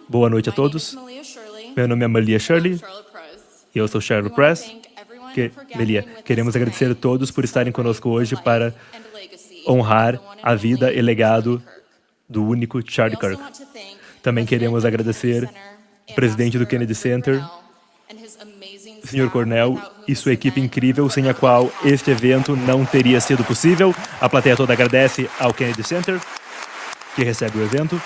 Boa noite a todos. Meu nome é Malia Shirley e eu sou Charlotte Press. Melia, queremos agradecer a todos por estarem conosco hoje para honrar a vida e legado do único Charlie Kirk. Também queremos agradecer o presidente do Kennedy Center, o Sr. Cornell, e sua equipe incrível, sem a qual este evento não teria sido possível. A plateia toda agradece ao Kennedy Center, que recebe o evento.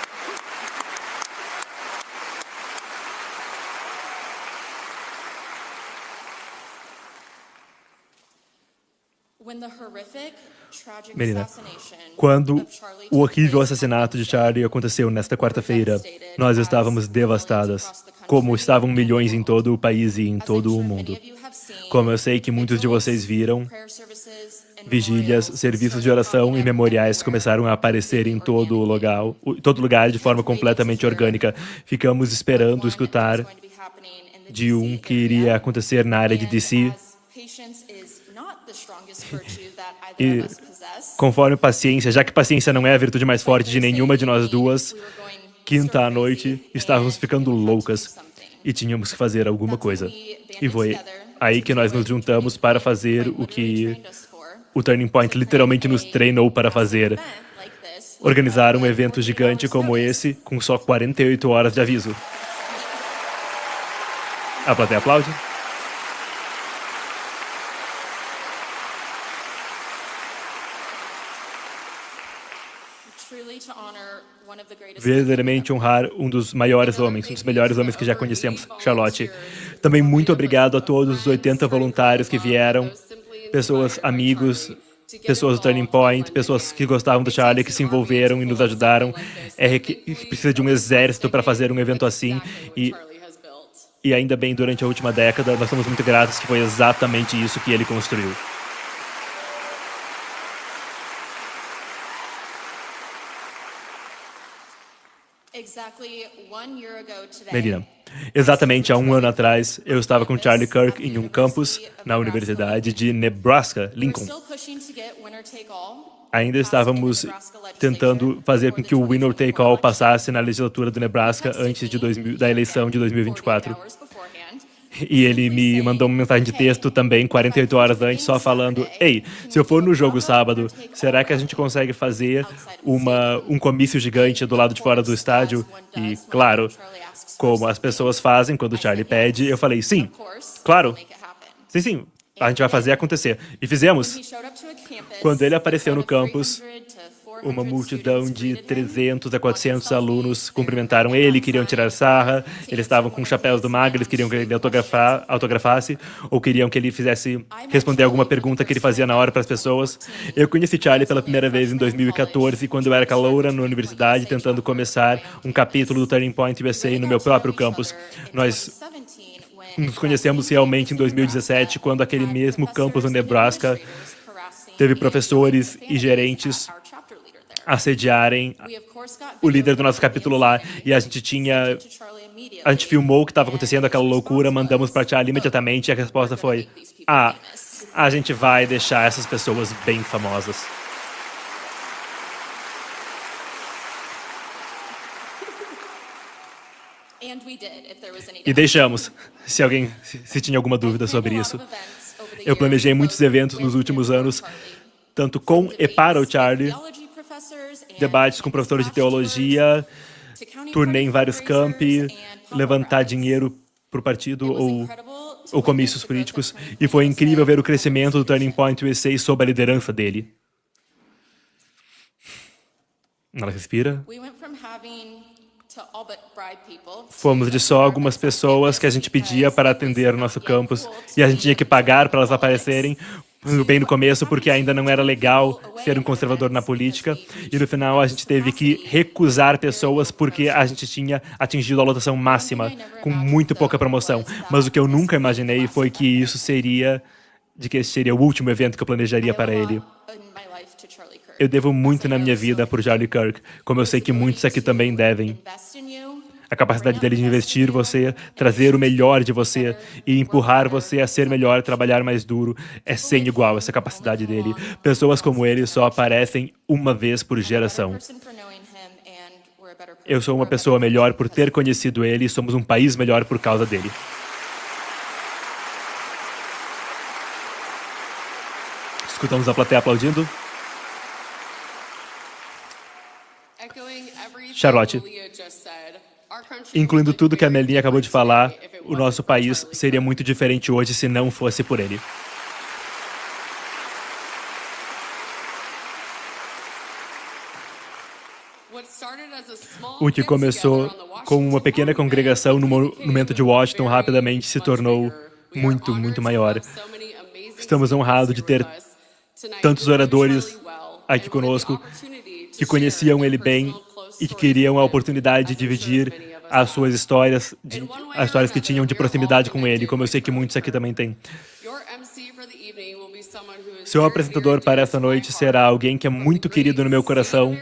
Menina, quando o horrível assassinato de Charlie aconteceu nesta quarta-feira, nós estávamos devastadas, como estavam milhões em todo o país e em todo o mundo. Como eu sei que muitos de vocês viram, vigílias, serviços de oração e memoriais começaram a aparecer em todo lugar de forma completamente orgânica. Ficamos esperando escutar de um que iria acontecer na área de DC. E conforme paciência, já que paciência não é a virtude mais forte de nenhuma de nós duas, quinta à noite, estávamos ficando loucas e tínhamos que fazer alguma coisa. E foi aí que nós nos juntamos para fazer o que o Turning Point literalmente nos treinou para fazer. Organizar um evento gigante como esse, com só 48 horas de aviso. A plateia aplaude. Verdadeiramente honrar um dos maiores homens, um dos melhores homens que já conhecemos, Charlotte. Também muito obrigado a todos os 80 voluntários que vieram, pessoas, amigos, pessoas do Turning Point, pessoas que gostavam do Charlie, que se envolveram e nos ajudaram. Precisa de um exército para fazer um evento assim e ainda bem, durante a última década, nós somos muito gratos que foi exatamente isso que ele construiu. Melina, exatamente há um ano atrás, eu estava com Charlie Kirk em um campus na Universidade de Nebraska, Lincoln. Ainda estávamos tentando fazer com que o Winner Take All passasse na legislatura do Nebraska antes da eleição de 2024. E ele me mandou uma mensagem de texto também, 48 horas antes, só falando: ei, se eu for no jogo sábado, será que a gente consegue fazer um comício gigante do lado de fora do estádio? E, claro, como as pessoas fazem quando o Charlie pede, eu falei: sim, claro, sim, a gente vai fazer acontecer. E fizemos. Quando ele apareceu no campus, uma multidão de 300 a 400 alunos cumprimentaram ele, queriam tirar sarra, eles estavam com chapéus do MAGA, eles queriam que ele autografasse, ou queriam que ele responder alguma pergunta que ele fazia na hora para as pessoas. Eu conheci Charlie pela primeira vez em 2014, quando eu era caloura na universidade, tentando começar um capítulo do Turning Point USA no meu próprio campus. Nós nos conhecemos realmente em 2017, quando aquele mesmo campus no Nebraska teve professores e gerentes assediarem o líder do nosso capítulo lá, e a gente filmou o que estava acontecendo, aquela loucura, mandamos para Charlie imediatamente, e a resposta foi: a gente vai deixar essas pessoas bem famosas. E deixamos, se tinha alguma dúvida sobre isso. Eu planejei muitos eventos nos últimos anos, tanto com e para o Charlie, debates com professores de teologia, turnê em vários campi, levantar dinheiro para o partido ou comícios políticos. E foi incrível ver o crescimento do Turning Point USA sob a liderança dele. Ela respira. Fomos de só algumas pessoas que a gente pedia para atender o nosso campus e a gente tinha que pagar para elas aparecerem bem no começo, porque ainda não era legal ser um conservador na política, e no final a gente teve que recusar pessoas porque a gente tinha atingido a lotação máxima, com muito pouca promoção. Mas o que eu nunca imaginei foi que esse seria o último evento que eu planejaria para ele. Eu devo muito na minha vida por Charlie Kirk, como eu sei que muitos aqui também devem. A capacidade dele de investir em você, trazer o melhor de você e empurrar você a ser melhor, trabalhar mais duro, é sem igual essa capacidade dele. Pessoas como ele só aparecem uma vez por geração. Eu sou uma pessoa melhor por ter conhecido ele e somos um país melhor por causa dele. Escutamos a plateia aplaudindo. Charlotte, incluindo tudo que a Melinha acabou de falar, o nosso país seria muito diferente hoje se não fosse por ele. O que começou com uma pequena congregação no Monumento de Washington rapidamente se tornou muito, muito maior. Estamos honrados de ter tantos oradores aqui conosco que conheciam ele bem e que queriam a oportunidade de dividir as suas histórias, as histórias que tinham de proximidade com ele, como eu sei que muitos aqui também têm. Seu apresentador para essa noite será alguém que é muito querido no meu coração,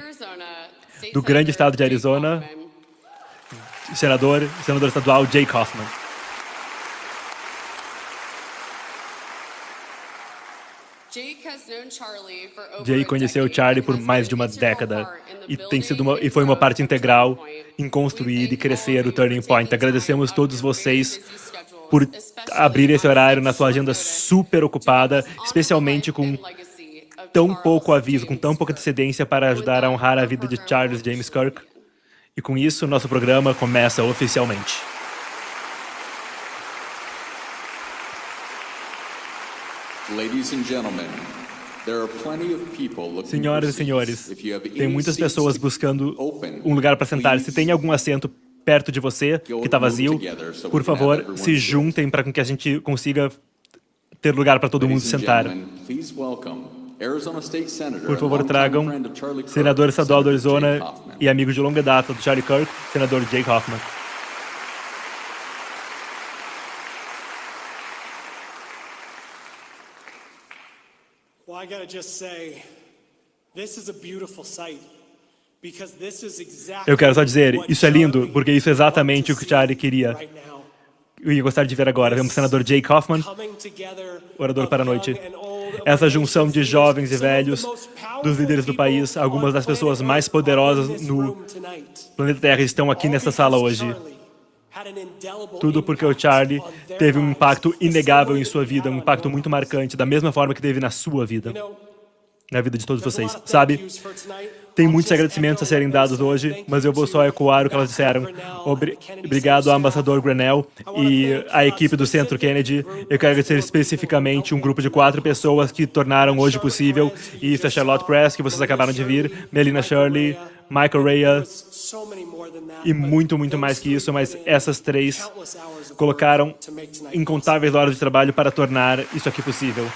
do grande estado de Arizona, senador estadual Jay Kaufman. Jay conheceu Charlie por mais de uma década e foi uma parte integral em construir e crescer o Turning Point. Agradecemos todos vocês por abrir esse horário na sua agenda super ocupada, especialmente com tão pouco aviso, com tão pouca antecedência para ajudar a honrar a vida de Charles James Kirk. E com isso, nosso programa começa oficialmente. Senhoras e senhores, tem muitas pessoas buscando um lugar para sentar. Se tem algum assento perto de você que está vazio, por favor, se juntem para que a gente consiga ter lugar para todo mundo sentar. Por favor, tragam senador estadual do Arizona e amigo de longa data do Charlie Kirk, senador Jay Kaufman. Eu quero só dizer, isso é lindo, porque isso é exatamente o que o Charlie queria. Eu ia gostar de ver agora. Vemos o senador Jay Kaufman, orador para a noite. Essa junção de jovens e velhos, dos líderes do país, algumas das pessoas mais poderosas no planeta Terra estão aqui nessa sala hoje. Tudo porque o Charlie teve um impacto inegável em sua vida, um impacto muito marcante, da mesma forma que teve na sua vida, na vida de todos vocês. Sabe, tem muitos agradecimentos a serem dados hoje, mas eu vou só ecoar o que elas disseram. Obrigado ao Ambassador Grenell e à equipe do Centro Kennedy. Eu quero agradecer especificamente um grupo de 4 pessoas que tornaram hoje possível. Isso é Charlotte Press, que vocês acabaram de vir, Melina Shirley, Michael Rea, e muito, muito mais que isso, mas essas 3 colocaram incontáveis horas de trabalho para tornar isso aqui possível.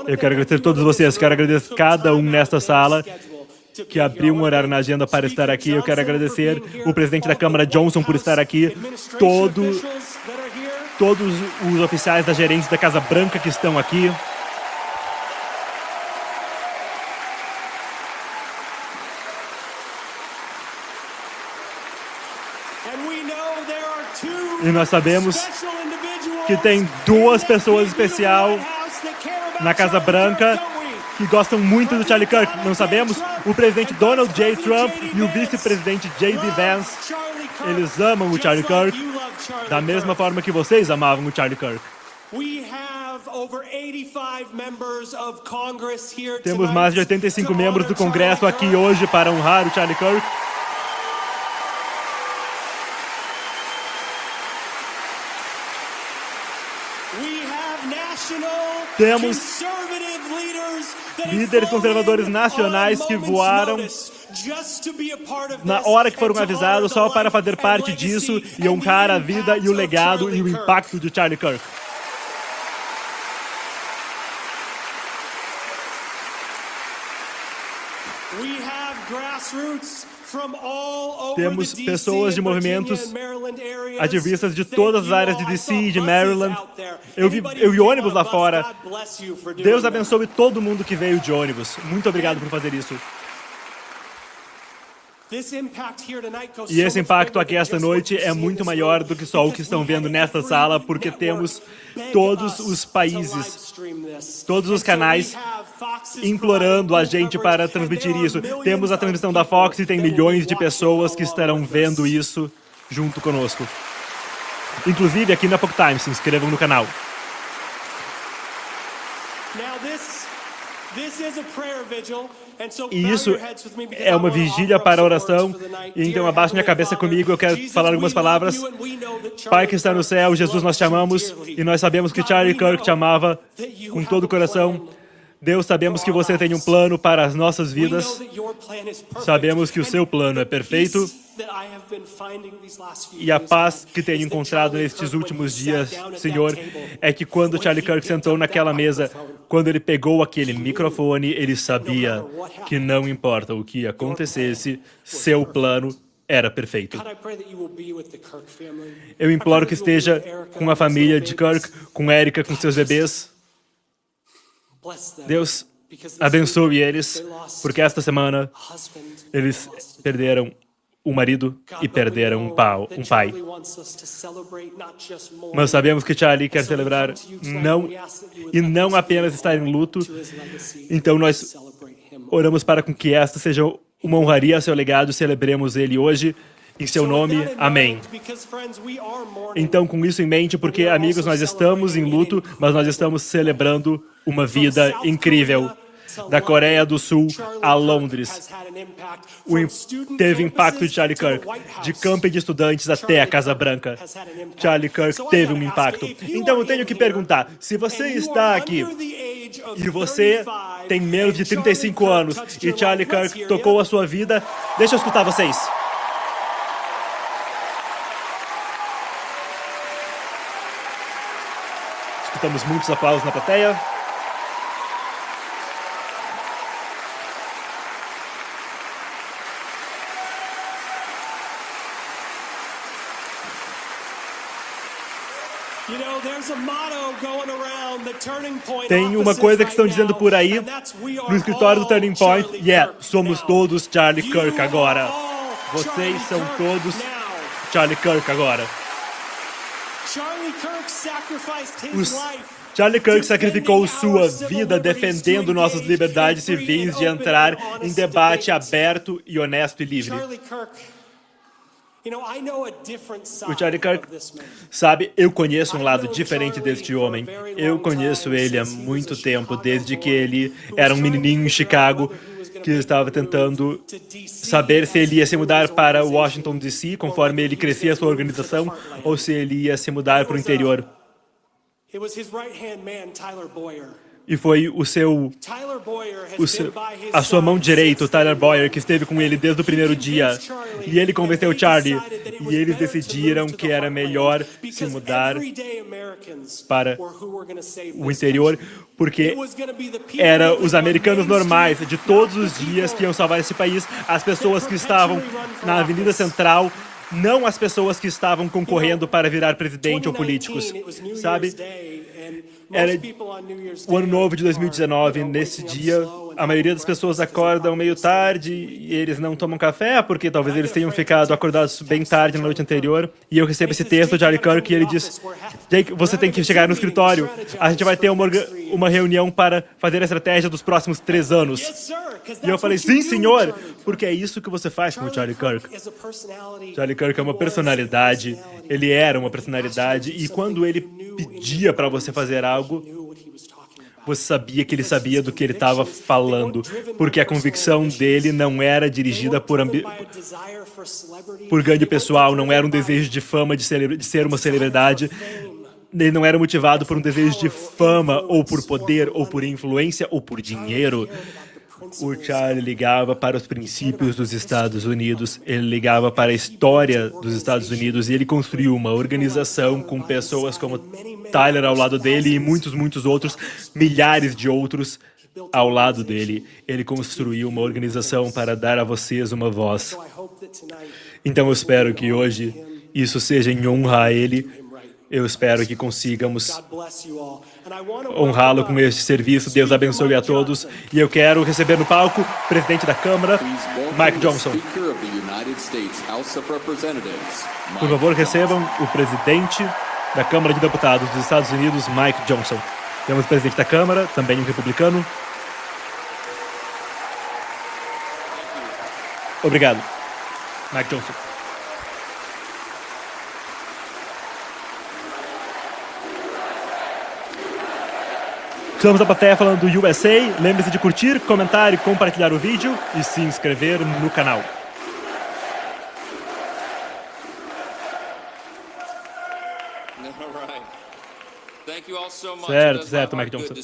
Eu quero agradecer a todos vocês, quero agradecer cada um nesta sala que abriu um horário na agenda para estar aqui. Eu quero agradecer o presidente da Câmara, Johnson, por estar aqui, todos os oficiais da gerência da Casa Branca que estão aqui. E nós sabemos que tem 2 pessoas especiais na Casa Branca que gostam muito do Charlie Kirk. Não sabemos? O presidente Donald J. Trump e o vice-presidente J.D. Vance. Eles amam o Charlie Kirk da mesma forma que vocês amavam o Charlie Kirk. Temos mais de 85 membros do Congresso aqui hoje para honrar o Charlie Kirk. Temos líderes conservadores nacionais que voaram na hora que foram avisados só para fazer parte disso e honrar a vida e o legado e o impacto de Charlie Kirk. Temos pessoas de movimentos ativistas de todas as áreas de DC e de Maryland. Eu vi ônibus lá fora. Deus abençoe todo mundo que veio de ônibus. Muito obrigado por fazer isso. E esse impacto aqui esta noite é muito maior do que só o que estão vendo nesta sala, porque temos todos os países, todos os canais implorando a gente para transmitir isso. Temos a transmissão da Fox e tem milhões de pessoas que estarão vendo isso junto conosco. Inclusive aqui na Epoch Times, se inscrevam no canal. E isso é uma vigília para a oração, e então abaixe minha cabeça comigo, eu quero falar algumas palavras. Pai que está no céu, Jesus, nós te amamos, e nós sabemos que Charlie Kirk te amava com todo o coração. Deus, sabemos que você tem um plano para as nossas vidas. Sabemos que o seu plano é perfeito. E a paz que tenho encontrado nestes últimos dias, Senhor, é que quando Charlie Kirk sentou naquela mesa, quando ele pegou aquele microfone, ele sabia que não importa o que acontecesse, seu plano era perfeito. Eu imploro que esteja com a família de Kirk, com Erica, com seus bebês. Deus, abençoe eles, porque esta semana eles perderam um marido e perderam um pai. Mas sabemos que Charlie quer celebrar não apenas estar em luto. Então nós oramos para que esta seja uma honraria a seu legado, celebremos ele hoje. Em seu nome, amém. Então, com isso em mente, porque, amigos, nós estamos em luto, mas nós estamos celebrando uma vida incrível. Da Coreia do Sul a Londres, teve impacto de Charlie Kirk. De camping de estudantes até a Casa Branca, Charlie Kirk teve um impacto. Então, eu tenho que perguntar, se você está aqui e você tem menos de 35 anos e Charlie Kirk tocou a sua vida, deixa eu escutar vocês. Escutamos muitos aplausos na plateia. Tem uma coisa que estão dizendo por aí no escritório do Turning Point. Somos todos Charlie Kirk agora. Vocês são todos Charlie Kirk agora. Charlie Kirk sacrificou sua vida defendendo nossas liberdades civis de entrar em debate aberto e honesto e livre. O Charlie Kirk, sabe, eu conheço um lado diferente deste homem. Eu conheço ele há muito tempo, desde que ele era um menininho em Chicago, que estava tentando saber se ele ia se mudar para Washington, D.C., conforme ele crescia a sua organização, ou se ele ia se mudar para o interior. E foi a sua mão direita, o Tyler Boyer, que esteve com ele desde o primeiro dia. E ele convenceu Charlie. E eles decidiram que era melhor se mudar para o interior, porque eram os americanos normais, de todos os dias, que iam salvar esse país. As pessoas que estavam na Avenida Central, não as pessoas que estavam concorrendo para virar presidente ou políticos, sabe? Era o ano novo de 2019, nesse dia, a maioria das pessoas acordam meio tarde e eles não tomam café, porque talvez eles tenham ficado acordados bem tarde na noite anterior. E eu recebo esse texto de Charlie Kirk e ele diz: Jake, você tem que chegar no escritório, a gente vai ter uma reunião para fazer a estratégia dos próximos 3 anos. E eu falei: sim, senhor, porque é isso que você faz com o Charlie Kirk. Charlie Kirk é uma personalidade, ele era uma personalidade, e quando ele pedia para você fazer algo, você sabia que ele sabia do que ele estava falando, porque a convicção dele não era dirigida por ganho pessoal, não era um desejo de fama, de ser uma celebridade. Ele não era motivado por um desejo de fama, ou por poder, ou por influência, ou por dinheiro. O Charlie ligava para os princípios dos Estados Unidos, ele ligava para a história dos Estados Unidos, e ele construiu uma organização com pessoas como Tyler ao lado dele e muitos outros, milhares de outros ao lado dele. Ele construiu uma organização para dar a vocês uma voz. Então eu espero que hoje isso seja em honra a ele, Eu espero que consigamos honrá-lo com este serviço. Deus abençoe a todos. E eu quero receber no palco o presidente da Câmara, Mike Johnson. Por favor, recebam o presidente da Câmara de Deputados dos Estados Unidos, Mike Johnson. Temos o presidente da Câmara, também um republicano. Obrigado, Mike Johnson. Estamos na plateia falando do USA. Lembre-se de curtir, comentar e compartilhar o vídeo e se inscrever no canal. Certo, Mike Johnson.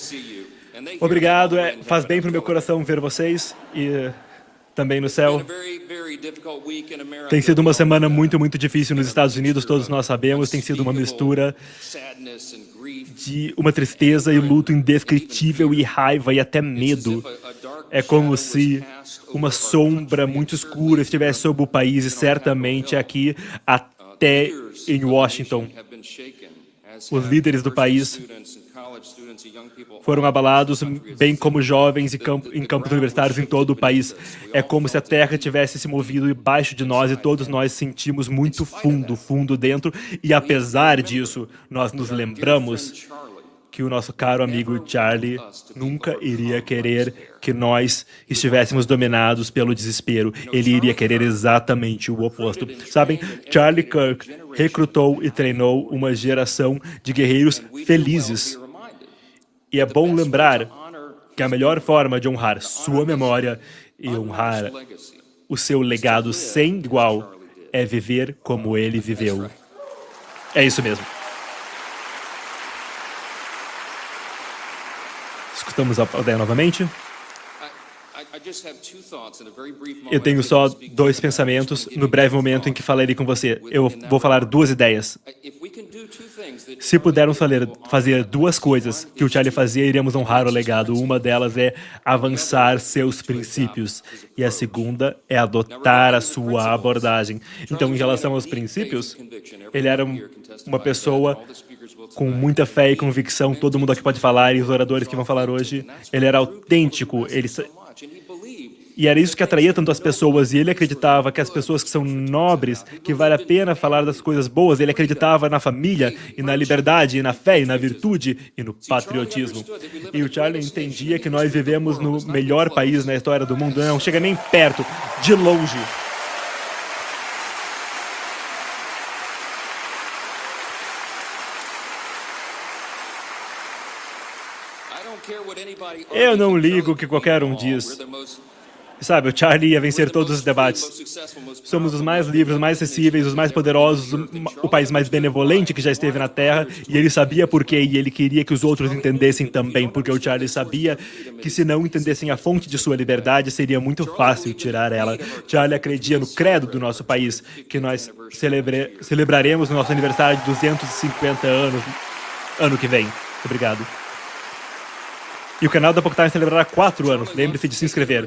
Obrigado, faz bem para o meu coração ver vocês e também no céu. Tem sido uma semana muito difícil nos Estados Unidos, todos nós sabemos. Tem sido uma mistura de uma tristeza e luto indescritível e raiva e até medo. É como se uma sombra muito escura estivesse sobre o país e certamente aqui até em Washington. Os líderes do país foram abalados, bem como jovens em campos universitários em todo o país. É como se a terra tivesse se movido embaixo de nós e todos nós sentimos muito fundo dentro. E apesar disso, nós nos lembramos que o nosso caro amigo Charlie nunca iria querer que nós estivéssemos dominados pelo desespero. Ele iria querer exatamente o oposto. Sabem, Charlie Kirk recrutou e treinou uma geração de guerreiros felizes. E é bom lembrar que a melhor forma de honrar sua memória e honrar o seu legado sem igual é viver como ele viveu. É isso mesmo. Escutamos a ideia novamente. Eu tenho só dois pensamentos no breve momento em que falarei com você. Eu vou falar duas ideias. Se pudermos fazer duas coisas que o Charlie fazia, iremos honrar o legado. Uma delas é avançar seus princípios. E a segunda é adotar a sua abordagem. Então, em relação aos princípios, ele era uma pessoa com muita fé e convicção. Todo mundo aqui pode falar, e os oradores que vão falar hoje. Ele era autêntico. E era isso que atraía tanto as pessoas, e ele acreditava que as pessoas que são nobres, que vale a pena falar das coisas boas, ele acreditava na família, e na liberdade, e na fé, e na virtude, e no patriotismo. E o Charlie entendia que nós vivemos no melhor país na história do mundo, não chega nem perto, de longe. Eu não ligo o que qualquer um diz. Sabe, o Charlie ia vencer todos os debates. Somos os mais livres, mais acessíveis, os mais poderosos, o país mais benevolente que já esteve na Terra, e ele sabia por quê, e ele queria que os outros entendessem também, porque o Charlie sabia que se não entendessem a fonte de sua liberdade, seria muito fácil tirar ela. Charlie acreditia no credo do nosso país, que nós celebraremos o nosso aniversário de 250 anos, ano que vem. Obrigado. E o canal da Pocket Times celebrará 4 anos. Lembre-se de se inscrever.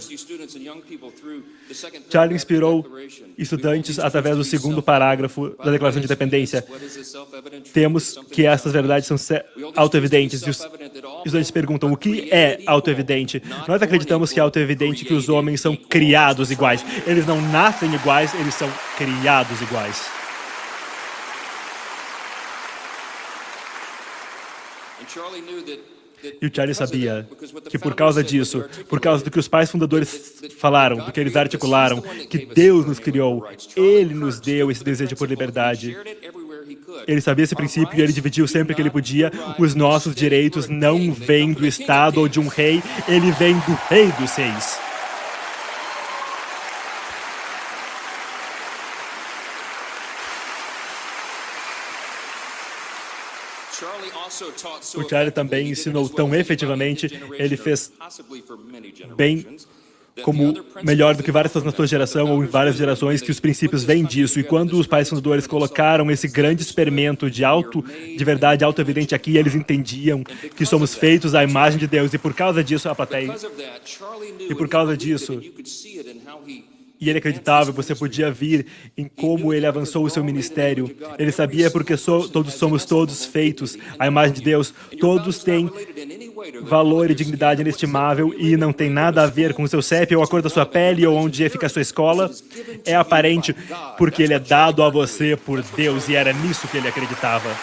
Charlie inspirou estudantes através do segundo parágrafo da Declaração de Independência. Temos que essas verdades são autoevidentes. E os estudantes perguntam, o que é autoevidente? Nós acreditamos que é autoevidente que os homens são criados iguais. Eles não nascem iguais, eles são criados iguais. E o Charlie sabia que por causa disso, por causa do que os pais fundadores falaram, do que eles articularam, que Deus nos criou, Ele nos deu esse desejo por liberdade. Ele sabia esse princípio e ele dividiu sempre que ele podia. Os nossos direitos não vêm do Estado ou de um rei, ele vem do Rei dos Reis. O Charlie também ensinou tão efetivamente, ele fez bem como melhor do que várias pessoas na sua geração ou em várias gerações, que os princípios vêm disso. E quando os pais fundadores colocaram esse grande experimento de verdade auto-evidente aqui, eles entendiam que somos feitos à imagem de Deus. E por causa disso, a plateia... E por causa disso, E ele acreditava, você podia ver em como ele avançou o seu ministério. Ele sabia porque todos somos todos feitos à imagem de Deus. Todos têm valor e dignidade inestimável e não tem nada a ver com o seu CEP ou a cor da sua pele ou onde fica a sua escola. É aparente porque ele é dado a você por Deus e era nisso que ele acreditava.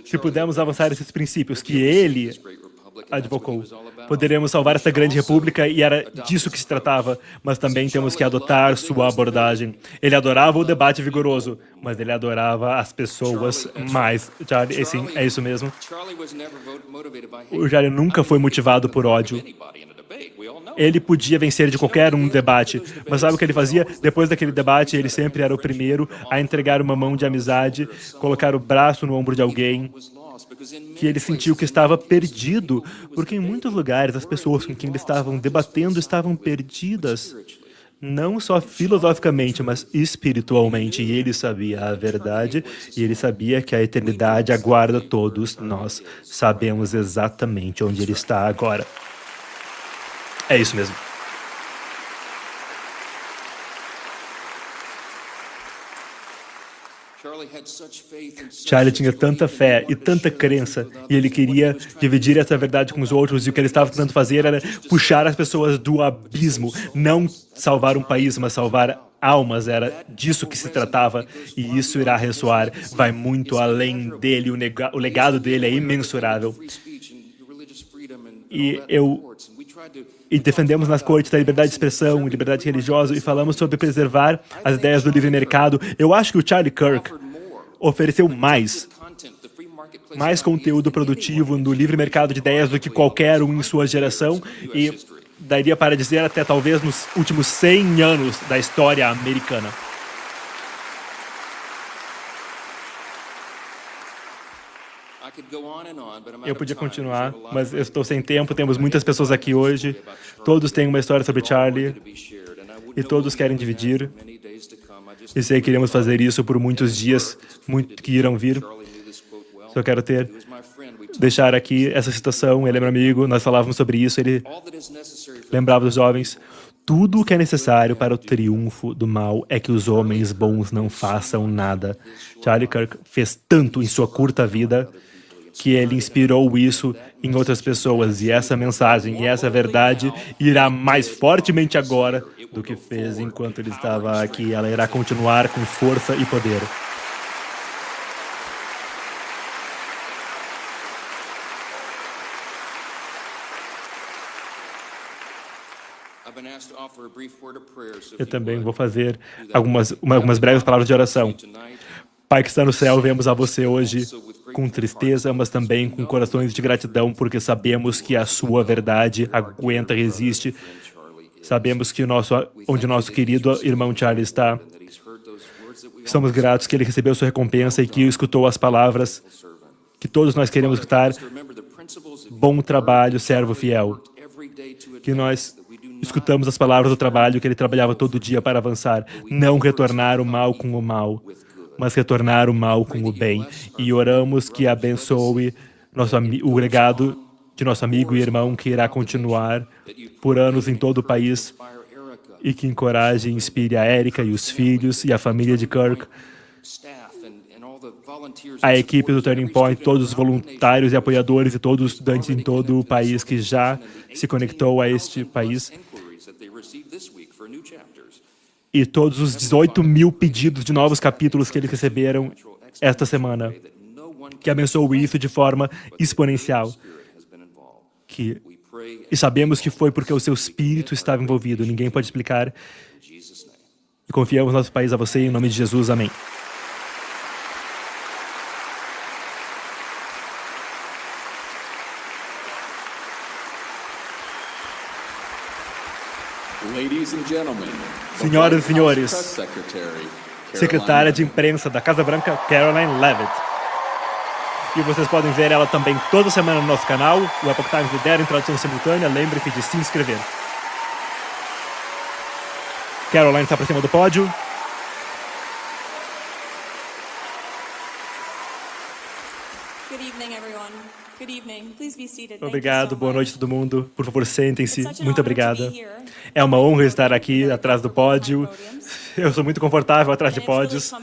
Se pudermos avançar esses princípios que ele advocou, poderemos salvar essa grande república e era disso que se tratava, mas também temos que adotar sua abordagem. Ele adorava o debate vigoroso, mas ele adorava as pessoas mais. Charlie, sim, é isso mesmo. O Charlie nunca foi motivado por ódio. Ele podia vencer de qualquer um debate, mas sabe o que ele fazia? Depois daquele debate, ele sempre era o primeiro a entregar uma mão de amizade, colocar o braço no ombro de alguém, que ele sentiu que estava perdido, porque em muitos lugares as pessoas com quem eles estavam debatendo estavam perdidas. Não só filosoficamente, mas espiritualmente. E ele sabia a verdade, e ele sabia que a eternidade aguarda todos nós. Sabemos exatamente onde ele está agora. É isso mesmo. Charlie tinha tanta fé e tanta crença, e ele queria dividir essa verdade com os outros, e o que ele estava tentando fazer era puxar as pessoas do abismo, não salvar um país, mas salvar almas, era disso que se tratava, e isso irá ressoar, vai muito além dele, o legado dele é imensurável. E defendemos nas cortes a liberdade de expressão, liberdade religiosa, e falamos sobre preservar as ideias do livre mercado. Eu acho que o Charlie Kirk ofereceu mais conteúdo produtivo no livre mercado de ideias do que qualquer um em sua geração, e daria para dizer até talvez nos últimos 100 anos da história americana. Eu podia continuar, mas eu estou sem tempo, temos muitas pessoas aqui hoje, todos têm uma história sobre Charlie, e todos querem dividir, e sei que iremos fazer isso por muitos dias que irão vir. Só quero deixar aqui essa citação, ele é meu amigo, nós falávamos sobre isso, ele lembrava dos jovens, tudo o que é necessário para o triunfo do mal é que os homens bons não façam nada. Charlie Kirk fez tanto em sua curta vida que ele inspirou isso em outras pessoas, e essa mensagem e essa verdade irá mais fortemente agora do que fez enquanto ele estava aqui. Ela irá continuar com força e poder. Eu também vou fazer algumas breves palavras de oração. Pai que está no céu, vemos a você hoje com tristeza, mas também com corações de gratidão, porque sabemos que a sua verdade aguenta e resiste. Sabemos que onde nosso querido irmão Charlie está. Estamos gratos que ele recebeu sua recompensa e que escutou as palavras que todos nós queremos escutar. Bom trabalho, servo fiel. Que nós escutamos as palavras do trabalho que ele trabalhava todo dia para avançar. Não retornar o mal com o mal, mas retornar o mal com o bem. E oramos que abençoe o legado de nosso amigo e irmão que irá continuar por anos em todo o país e que encoraje e inspire a Erika e os filhos e a família de Kirk, a equipe do Turning Point, todos os voluntários e apoiadores e todos os estudantes em todo o país que já se conectou a este país, e todos os 18 mil pedidos de novos capítulos que eles receberam esta semana, que abençoe isso de forma exponencial. E sabemos que foi porque o seu espírito estava envolvido, ninguém pode explicar. E confiamos nosso país a você, em nome de Jesus, amém. Senhoras e senhores, secretária de imprensa da Casa Branca, Caroline Leavitt. E vocês podem ver ela também toda semana no nosso canal, o Epoch Times lidera em tradução simultânea, lembre-se de se inscrever. Caroline está para cima do pódio. Obrigado, boa noite a todo mundo. Por favor, sentem-se. Muito obrigada. É uma honra estar aqui atrás do pódio. Eu sou muito confortável atrás de pódios.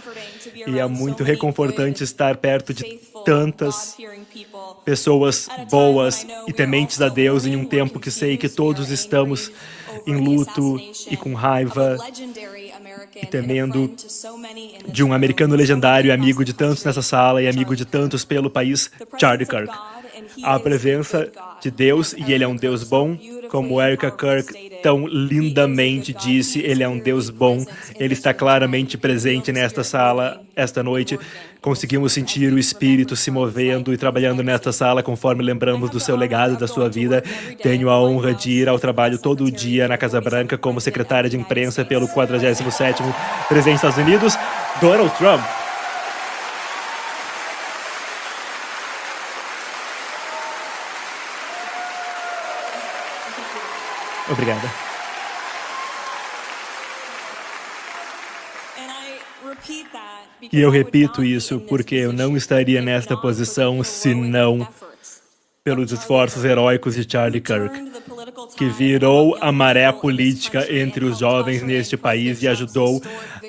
E é muito reconfortante estar perto de tantas pessoas boas e tementes a Deus em um tempo que sei que todos estamos em luto e com raiva e temendo de um americano legendário, amigo de tantos nessa sala e amigo de tantos pelo país, Charlie Kirk. A presença de Deus, e Ele é um Deus bom, como Erica Kirk tão lindamente disse, Ele é um Deus bom, Ele está claramente presente nesta sala esta noite. Conseguimos sentir o Espírito se movendo e trabalhando nesta sala conforme lembramos do seu legado, da sua vida. Tenho a honra de ir ao trabalho todo dia na Casa Branca como secretária de imprensa pelo 47º presidente dos Estados Unidos, Donald Trump. Obrigada. E eu repito isso porque eu não estaria nesta posição se não pelos esforços heróicos de Charlie Kirk, que virou a maré política entre os jovens neste país e ajudou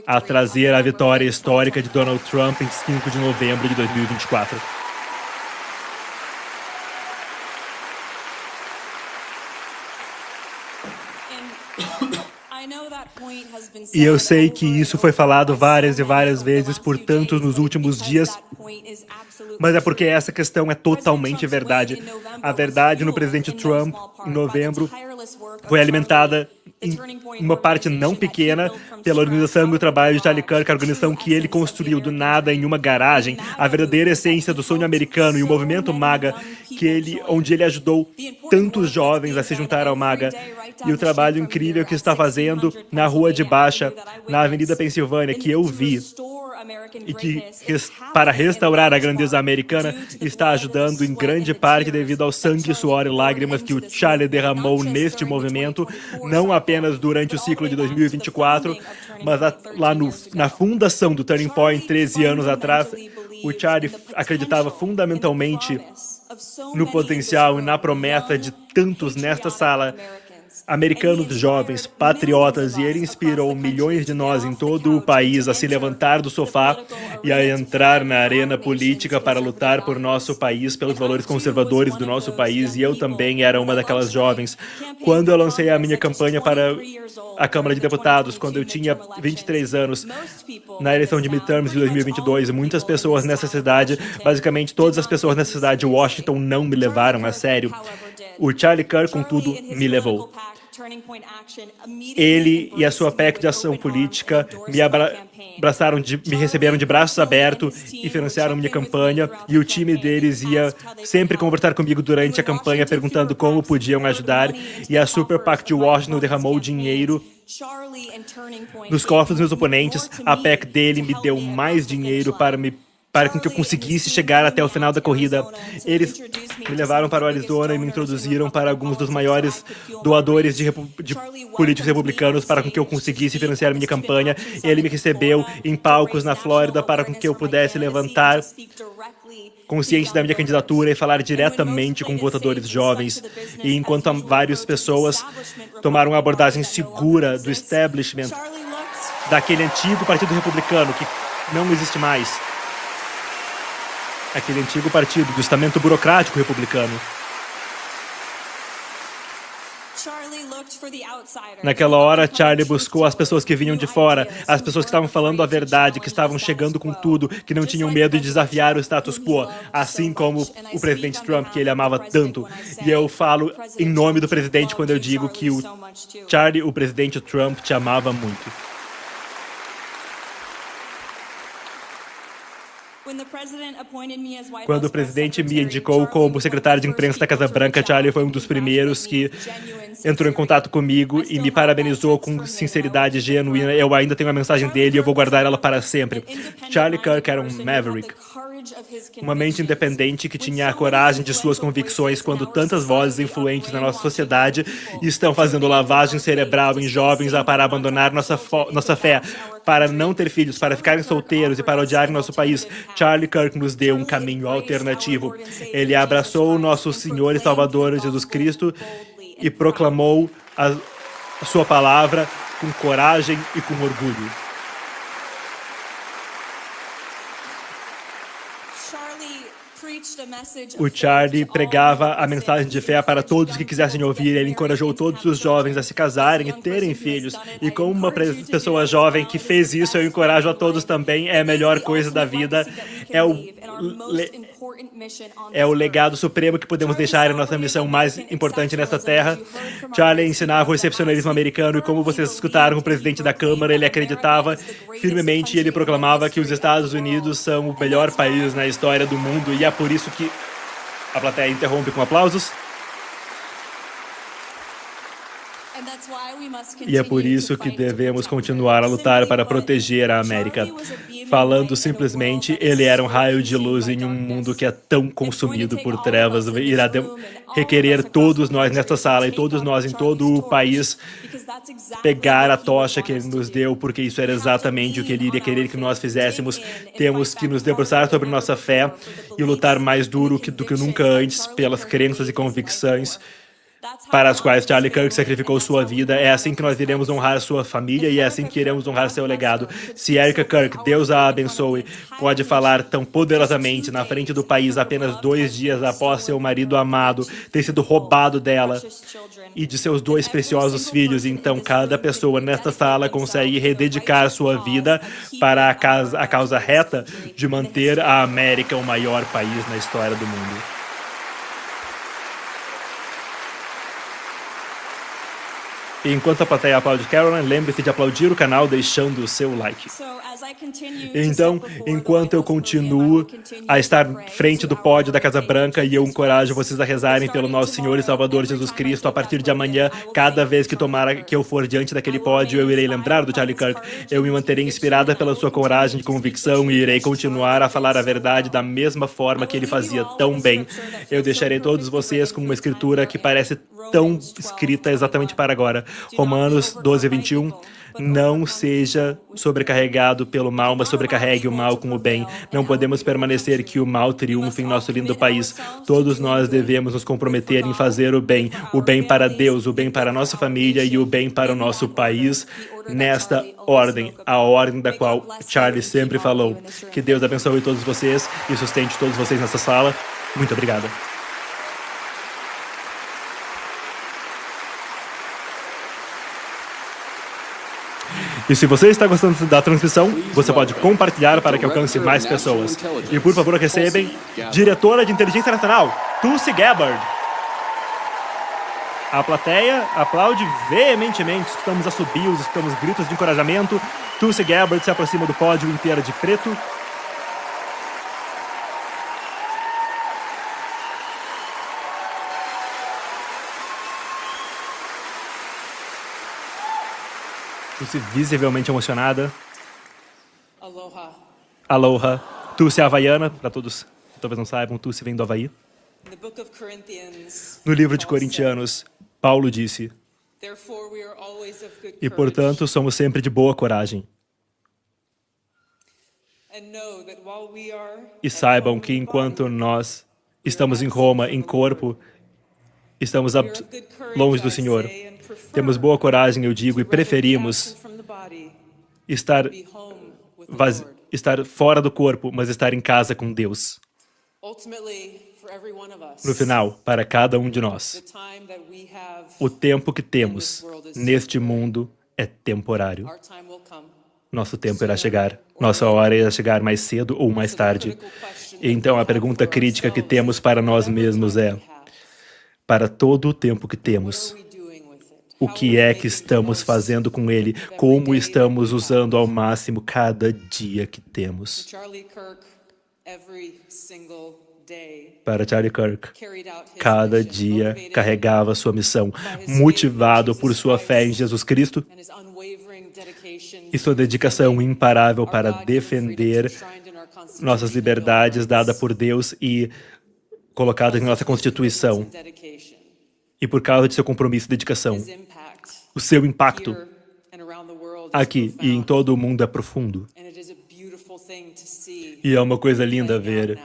a trazer a vitória histórica de Donald Trump em 5 de novembro de 2024. E eu sei que isso foi falado várias e várias vezes por tantos nos últimos dias, mas é porque essa questão é totalmente verdade. A verdade no presidente Trump, em novembro, foi alimentada em uma parte não pequena pela organização e o trabalho de Charlie Kirk, a organização que ele construiu do nada em uma garagem, a verdadeira essência do sonho americano e o movimento MAGA, onde ele ajudou tantos jovens a se juntar ao MAGA, e o trabalho incrível que está fazendo na Rua de Baixa, na Avenida Pensilvânia, que eu vi, e que, para restaurar a grandeza americana, está ajudando em grande parte devido ao sangue, suor e lágrimas que o Charlie derramou neste movimento, não apenas durante o ciclo de 2024, mas lá na fundação do Turning Point, 13 anos atrás, o Charlie acreditava fundamentalmente no potencial e na promessa de tantos nesta sala, americanos jovens, patriotas, e ele inspirou milhões de nós em todo o país a se levantar do sofá e a entrar na arena política para lutar por nosso país, pelos valores conservadores do nosso país, e eu também era uma daquelas jovens. Quando eu lancei a minha campanha para a Câmara de Deputados, quando eu tinha 23 anos, na eleição de midterms de 2022, muitas pessoas nessa cidade, basicamente todas as pessoas nessa cidade de Washington, não me levaram a sério. O Charlie Kirk, contudo, me levou. Ele e a sua PEC de ação política me receberam de braços abertos e financiaram minha campanha, e o time deles ia sempre conversar comigo durante a campanha, perguntando como podiam ajudar, e a Super PAC de Washington derramou dinheiro nos cofres dos meus oponentes. A PEC dele me deu mais dinheiro para que eu conseguisse chegar até o final da corrida. Eles me levaram para o Arizona e me introduziram para alguns dos maiores doadores de políticos republicanos para que eu conseguisse financiar minha campanha. Ele me recebeu em palcos na Flórida para que eu pudesse levantar consciente da minha candidatura e falar diretamente com votadores jovens. E enquanto várias pessoas tomaram uma abordagem segura do establishment, daquele antigo partido republicano que não existe mais, aquele antigo partido do estamento burocrático republicano. Naquela hora, Charlie buscou as pessoas que vinham de fora, as pessoas que estavam falando a verdade, que estavam chegando com tudo, que não tinham medo de desafiar o status quo, assim como o presidente Trump, que ele amava tanto. E eu falo em nome do presidente quando eu digo que o Charlie, o presidente Trump, te amava muito. Quando o presidente me indicou como secretário de imprensa da Casa Branca, Charlie foi um dos primeiros que entrou em contato comigo e me parabenizou com sinceridade genuína. Eu ainda tenho a mensagem dele e eu vou guardar ela para sempre. Charlie Kirk era um maverick. Uma mente independente que tinha a coragem de suas convicções quando tantas vozes influentes na nossa sociedade estão fazendo lavagem cerebral em jovens para abandonar nossa fé, para não ter filhos, para ficarem solteiros e para odiarem nosso país. Charlie Kirk nos deu um caminho alternativo. Ele abraçou o nosso Senhor e Salvador Jesus Cristo e proclamou a sua palavra com coragem e com orgulho. O Charlie pregava a mensagem de fé para todos que quisessem ouvir. Ele encorajou todos os jovens a se casarem e terem filhos. E como uma pessoa jovem que fez isso, eu encorajo a todos também. É a melhor coisa da vida. É o legado supremo que podemos deixar, é a nossa missão mais importante nessa terra. Charlie ensinava o excepcionalismo americano e, como vocês escutaram, o presidente da Câmara, ele acreditava firmemente e ele proclamava que os Estados Unidos são o melhor país na história do mundo, e é por isso que a plateia interrompe com aplausos. E é por isso que devemos continuar a lutar para proteger a América. Falando simplesmente, ele era um raio de luz em um mundo que é tão consumido por trevas. Irá requerer todos nós nesta sala e todos nós em todo o país pegar a tocha que ele nos deu, porque isso era exatamente o que ele iria querer que nós fizéssemos. Temos que nos debruçar sobre nossa fé e lutar mais duro do que nunca antes pelas crenças e convicções para as quais Charlie Kirk sacrificou sua vida. É assim que nós iremos honrar sua família e é assim que iremos honrar seu legado. Se Erica Kirk, Deus a abençoe, pode falar tão poderosamente na frente do país apenas 2 dias após seu marido amado ter sido roubado dela e de seus 2 preciosos filhos, então cada pessoa nesta sala consegue rededicar sua vida para a causa reta de manter a América o maior país na história do mundo. E enquanto a plateia aplaude Caroline, lembre-se de aplaudir o canal deixando o seu like. Então, enquanto eu continuo a estar frente do pódio da Casa Branca e eu encorajo vocês a rezarem pelo nosso Senhor e Salvador Jesus Cristo, a partir de amanhã, cada vez que eu for diante daquele pódio, eu irei lembrar do Charlie Kirk. Eu me manterei inspirada pela sua coragem e convicção e irei continuar a falar a verdade da mesma forma que ele fazia tão bem. Eu deixarei todos vocês com uma escritura que parece tão escrita exatamente para agora. Romanos 12:21. Não seja sobrecarregado pelo mal, mas sobrecarregue o mal com o bem. Não podemos permanecer que o mal triunfe em nosso lindo país. Todos nós devemos nos comprometer em fazer o bem para Deus, o bem para a nossa família e o bem para o nosso país, nesta ordem, a ordem da qual Charlie sempre falou. Que Deus abençoe todos vocês e sustente todos vocês nessa sala. Muito obrigado. E se você está gostando da transmissão, você pode compartilhar para que alcance mais pessoas. E por favor, recebem diretora de Inteligência Nacional, Tulsi Gabbard. A plateia aplaude veementemente, escutamos assobios, escutamos gritos de encorajamento. Tulsi Gabbard se aproxima do pódio inteira de preto. Tulsi visivelmente emocionada. Aloha. Aloha. Tulsi havaiana, para todos que talvez não saibam, Tulsi vem do Havaí. No livro de Coríntios, Paulo disse: e portanto somos sempre de boa coragem. E saibam que enquanto nós estamos em Roma, em corpo, estamos longe do Senhor. Temos boa coragem, eu digo, e preferimos estar fora do corpo, mas estar em casa com Deus. No final, para cada um de nós, o tempo que temos neste mundo é temporário. Nosso tempo irá chegar. Nossa hora irá chegar mais cedo ou mais tarde. Então, a pergunta crítica que temos para nós mesmos é: para todo o tempo que temos, o que é que estamos fazendo com ele? Como estamos usando ao máximo cada dia que temos? Para Charlie Kirk, cada dia carregava sua missão, motivado por sua fé em Jesus Cristo e sua dedicação imparável para defender nossas liberdades dadas por Deus e colocadas em nossa Constituição. E por causa de seu compromisso e dedicação, o seu impacto aqui e em todo o mundo é profundo. E é uma coisa linda ver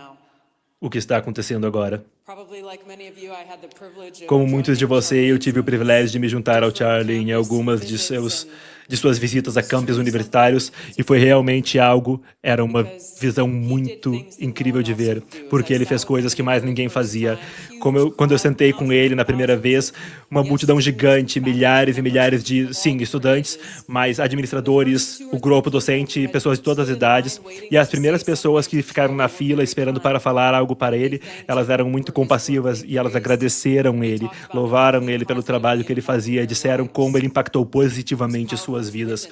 o que está acontecendo agora. Como muitos de vocês, eu tive o privilégio de me juntar ao Charlie em algumas de suas visitas a campos universitários e foi realmente era uma visão muito incrível de ver, porque ele fez coisas que mais ninguém fazia. Quando eu sentei com ele na primeira vez, uma multidão gigante, milhares e milhares de, sim, estudantes, mas administradores, o grupo docente, pessoas de todas as idades, e as primeiras pessoas que ficaram na fila esperando para falar algo para ele, elas eram muito compassivas e elas agradeceram ele, louvaram ele pelo trabalho que ele fazia, disseram como ele impactou positivamente suas vidas.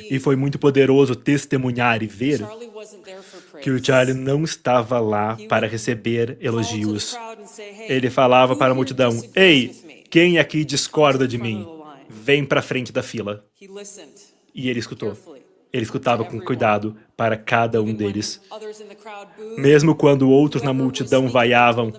E foi muito poderoso testemunhar e ver que o Charlie não estava lá para receber elogios. Ele falava para a multidão: "Ei, quem aqui discorda de mim? Vem para a frente da fila." E ele escutou. Ele escutava com cuidado para cada um deles. Mesmo quando outros na multidão vaiavam,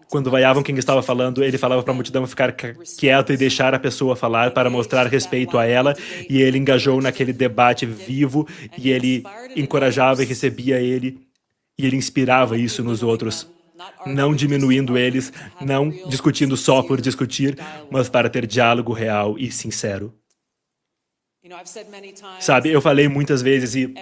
quando vaiavam quem estava falando, ele falava para a multidão ficar quieta e deixar a pessoa falar para mostrar respeito a ela, e ele engajou naquele debate vivo, e ele encorajava e recebia ele, e ele inspirava isso nos outros, não diminuindo eles, não discutindo só por discutir, mas para ter diálogo real e sincero. Sabe, eu falei muitas vezes e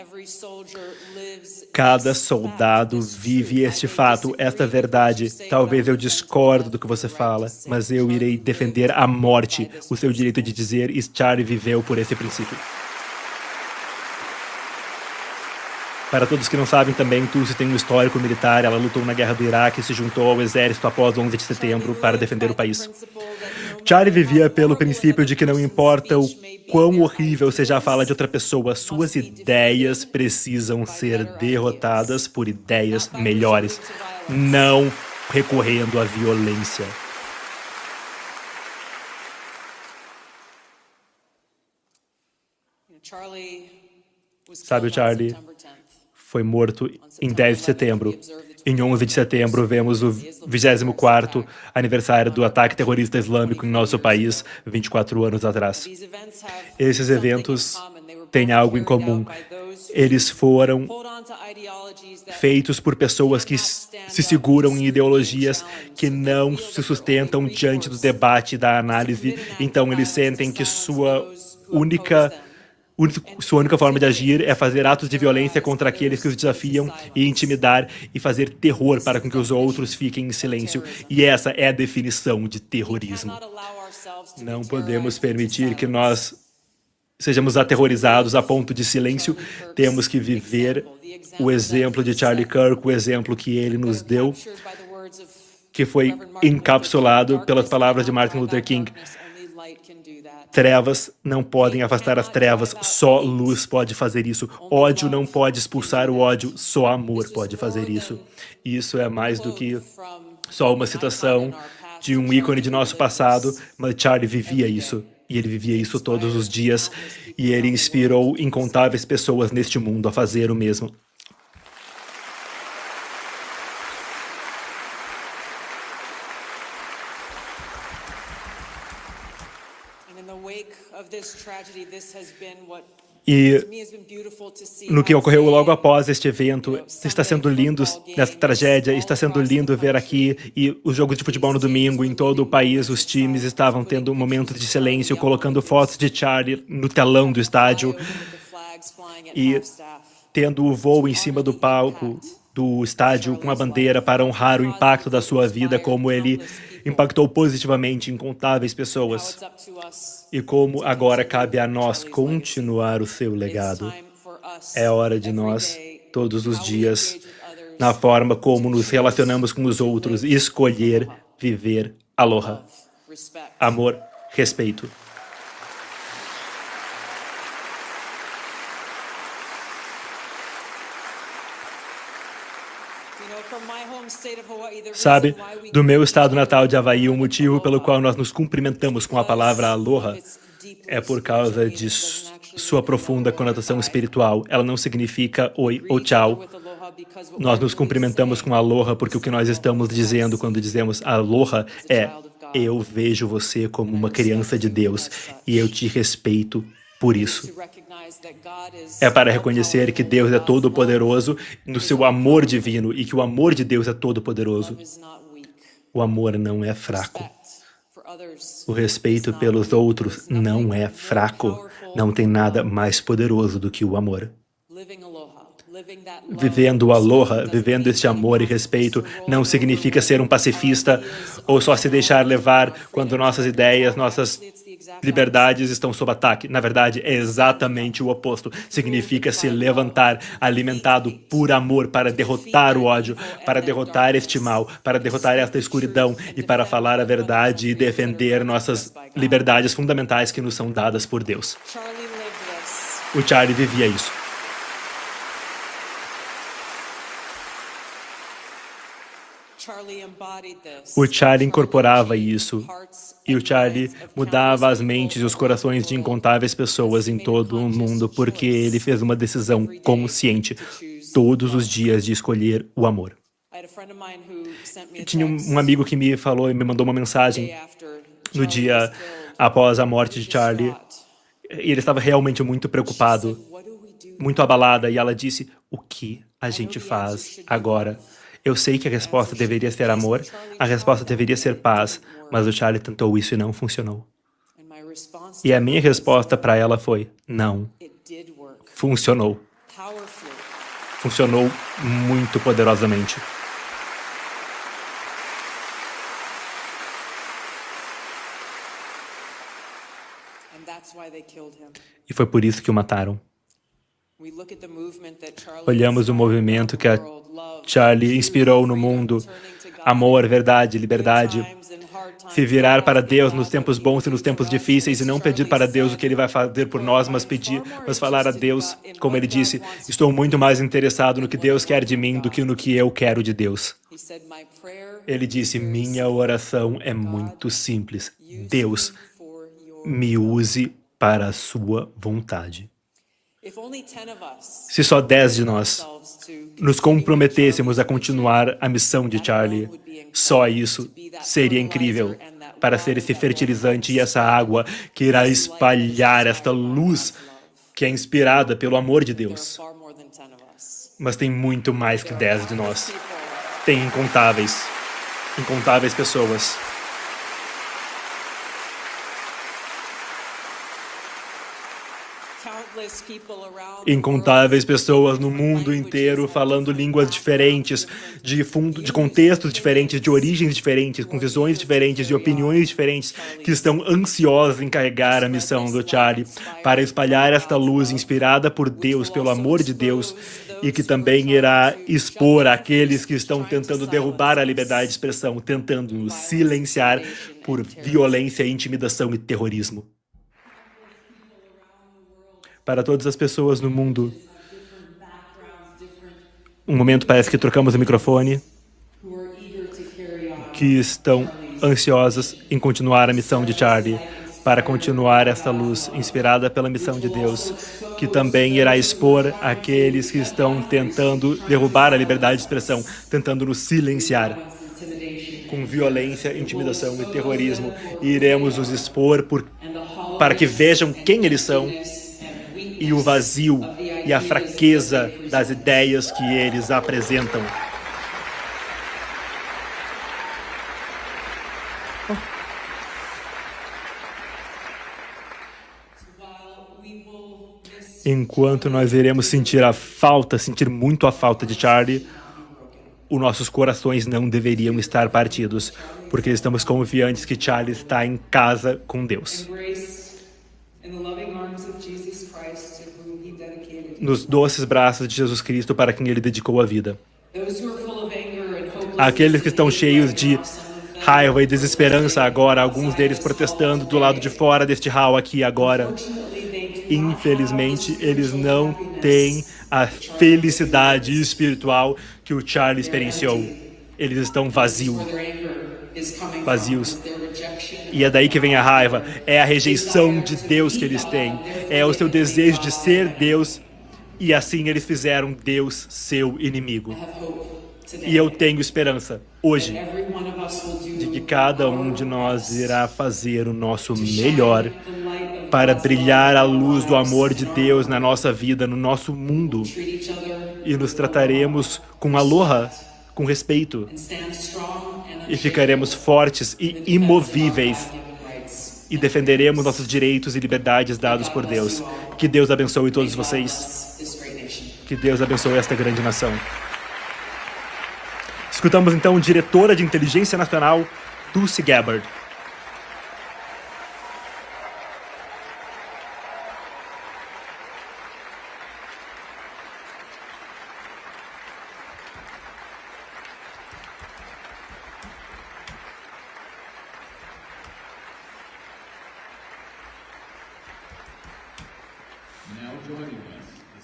cada soldado vive este fato, esta verdade. Talvez eu discordo do que você fala, mas eu irei defender a morte, o seu direito de dizer, e Charlie viveu por esse princípio. Para todos que não sabem também, Tulsi tem um histórico militar, ela lutou na guerra do Iraque e se juntou ao exército após 11 de setembro para defender o país. Charlie vivia pelo princípio de que não importa o quão horrível seja a fala de outra pessoa, suas ideias precisam ser derrotadas por ideias melhores, não recorrendo à violência. Sabe, o Charlie foi morto em 10 de setembro. Em 11 de setembro, vemos o 24º aniversário do ataque terrorista islâmico em nosso país, 24 anos atrás. Esses eventos têm algo em comum. Eles foram feitos por pessoas que se seguram em ideologias que não se sustentam diante do debate e da análise. Então, eles sentem que sua única forma de agir é fazer atos de violência contra aqueles que os desafiam e intimidar e fazer terror para com que os outros fiquem em silêncio. E essa é a definição de terrorismo. Não podemos permitir que nós sejamos aterrorizados a ponto de silêncio. Temos que viver o exemplo de Charlie Kirk, o exemplo que ele nos deu, que foi encapsulado pelas palavras de Martin Luther King. Trevas não podem afastar as trevas, só luz pode fazer isso. Ódio não pode expulsar o ódio, só amor pode fazer isso. Isso é mais do que só uma citação de um ícone de nosso passado, mas Charlie vivia isso. E ele vivia isso todos os dias, e ele inspirou incontáveis pessoas neste mundo a fazer o mesmo. E no que ocorreu logo após este evento, está sendo lindo, nessa tragédia, está sendo lindo ver aqui, e os jogos de futebol no domingo, em todo o país, os times estavam tendo um momento de silêncio, colocando fotos de Charlie no telão do estádio, e tendo o voo em cima do palco do estádio com a bandeira para honrar o impacto da sua vida, como ele impactou positivamente incontáveis pessoas. E como agora cabe a nós continuar o seu legado. É hora de nós, todos os dias, na forma como nos relacionamos com os outros, escolher viver aloha. Amor, respeito. Sabe, do meu estado natal de Havaí, o motivo pelo qual nós nos cumprimentamos com a palavra aloha é por causa de sua profunda conotação espiritual. Ela não significa oi ou tchau. Nós nos cumprimentamos com aloha porque o que nós estamos dizendo quando dizemos aloha é: eu vejo você como uma criança de Deus e eu te respeito por isso. É para reconhecer que Deus é todo-poderoso no seu amor divino e que o amor de Deus é todo-poderoso. O amor não é fraco. O respeito pelos outros não é fraco. Não tem nada mais poderoso do que o amor. Vivendo o aloha, vivendo este amor e respeito, não significa ser um pacifista ou só se deixar levar quando nossas ideias, nossas liberdades estão sob ataque. Na verdade, é exatamente o oposto. Significa se levantar, alimentado por amor, para derrotar o ódio, para derrotar este mal, para derrotar esta escuridão e para falar a verdade e defender nossas liberdades fundamentais que nos são dadas por Deus. O Charlie vivia isso. O Charlie incorporava isso, e o Charlie mudava as mentes e os corações de incontáveis pessoas em todo o mundo porque ele fez uma decisão consciente todos os dias de escolher o amor. Tinha um amigo que me falou e me mandou uma mensagem no dia após a morte de Charlie, e ele estava realmente muito preocupado, muito abalada, e ela disse: o que a gente faz agora? Eu sei que a resposta deveria ser amor, a resposta deveria ser paz, mas o Charlie tentou isso e não funcionou. E a minha resposta para ela foi: não. Funcionou. Funcionou muito poderosamente. E foi por isso que o mataram. Olhamos o movimento que a Charlie inspirou no mundo: amor, verdade, liberdade. Se virar para Deus nos tempos bons e nos tempos difíceis e não pedir para Deus o que Ele vai fazer por nós, mas falar a Deus, como Ele disse: estou muito mais interessado no que Deus quer de mim do que no que eu quero de Deus. Ele disse: minha oração é muito simples. Deus, me use para a sua vontade. Se só 10 de nós nos comprometêssemos a continuar a missão de Charlie, só isso seria incrível para ser esse fertilizante e essa água que irá espalhar esta luz que é inspirada pelo amor de Deus. Mas tem muito mais que 10 de nós. Tem incontáveis pessoas. Incontáveis pessoas no mundo inteiro falando línguas diferentes, de contextos diferentes, de origens diferentes, com visões diferentes, de opiniões diferentes, que estão ansiosas em carregar a missão do Charlie para espalhar esta luz inspirada por Deus, pelo amor de Deus, e que também irá expor aqueles que estão tentando derrubar a liberdade de expressão, tentando nos silenciar por violência, intimidação e terrorismo. Para todas as pessoas no mundo, um momento parece que trocamos o microfone, que estão ansiosas em continuar a missão de Charlie, para continuar esta luz inspirada pela missão de Deus, que também irá expor aqueles que estão tentando derrubar a liberdade de expressão, tentando nos silenciar com violência, intimidação e terrorismo, e iremos os expor para que vejam quem eles são e o vazio e a fraqueza das ideias que eles apresentam. Enquanto nós iremos sentir muito a falta de Charlie, os nossos corações não deveriam estar partidos, porque estamos confiantes que Charlie está em casa com Deus. Nos doces braços de Jesus Cristo para quem Ele dedicou a vida. Aqueles que estão cheios de raiva e desesperança agora, alguns deles protestando do lado de fora deste hall aqui agora. Infelizmente, eles não têm a felicidade espiritual que o Charlie experienciou. Eles estão vazios. E é daí que vem a raiva. É a rejeição de Deus que eles têm. É o seu desejo de ser Deus. E assim eles fizeram Deus seu inimigo. E eu tenho esperança, hoje, de que cada um de nós irá fazer o nosso melhor para brilhar a luz do amor de Deus na nossa vida, no nosso mundo. E nos trataremos com aloha, com respeito. E ficaremos fortes e imovíveis. E defenderemos nossos direitos e liberdades dados por Deus. Que Deus abençoe todos vocês. Que Deus abençoe esta grande nação. Escutamos então a diretora de inteligência nacional, Tulsi Gabbard.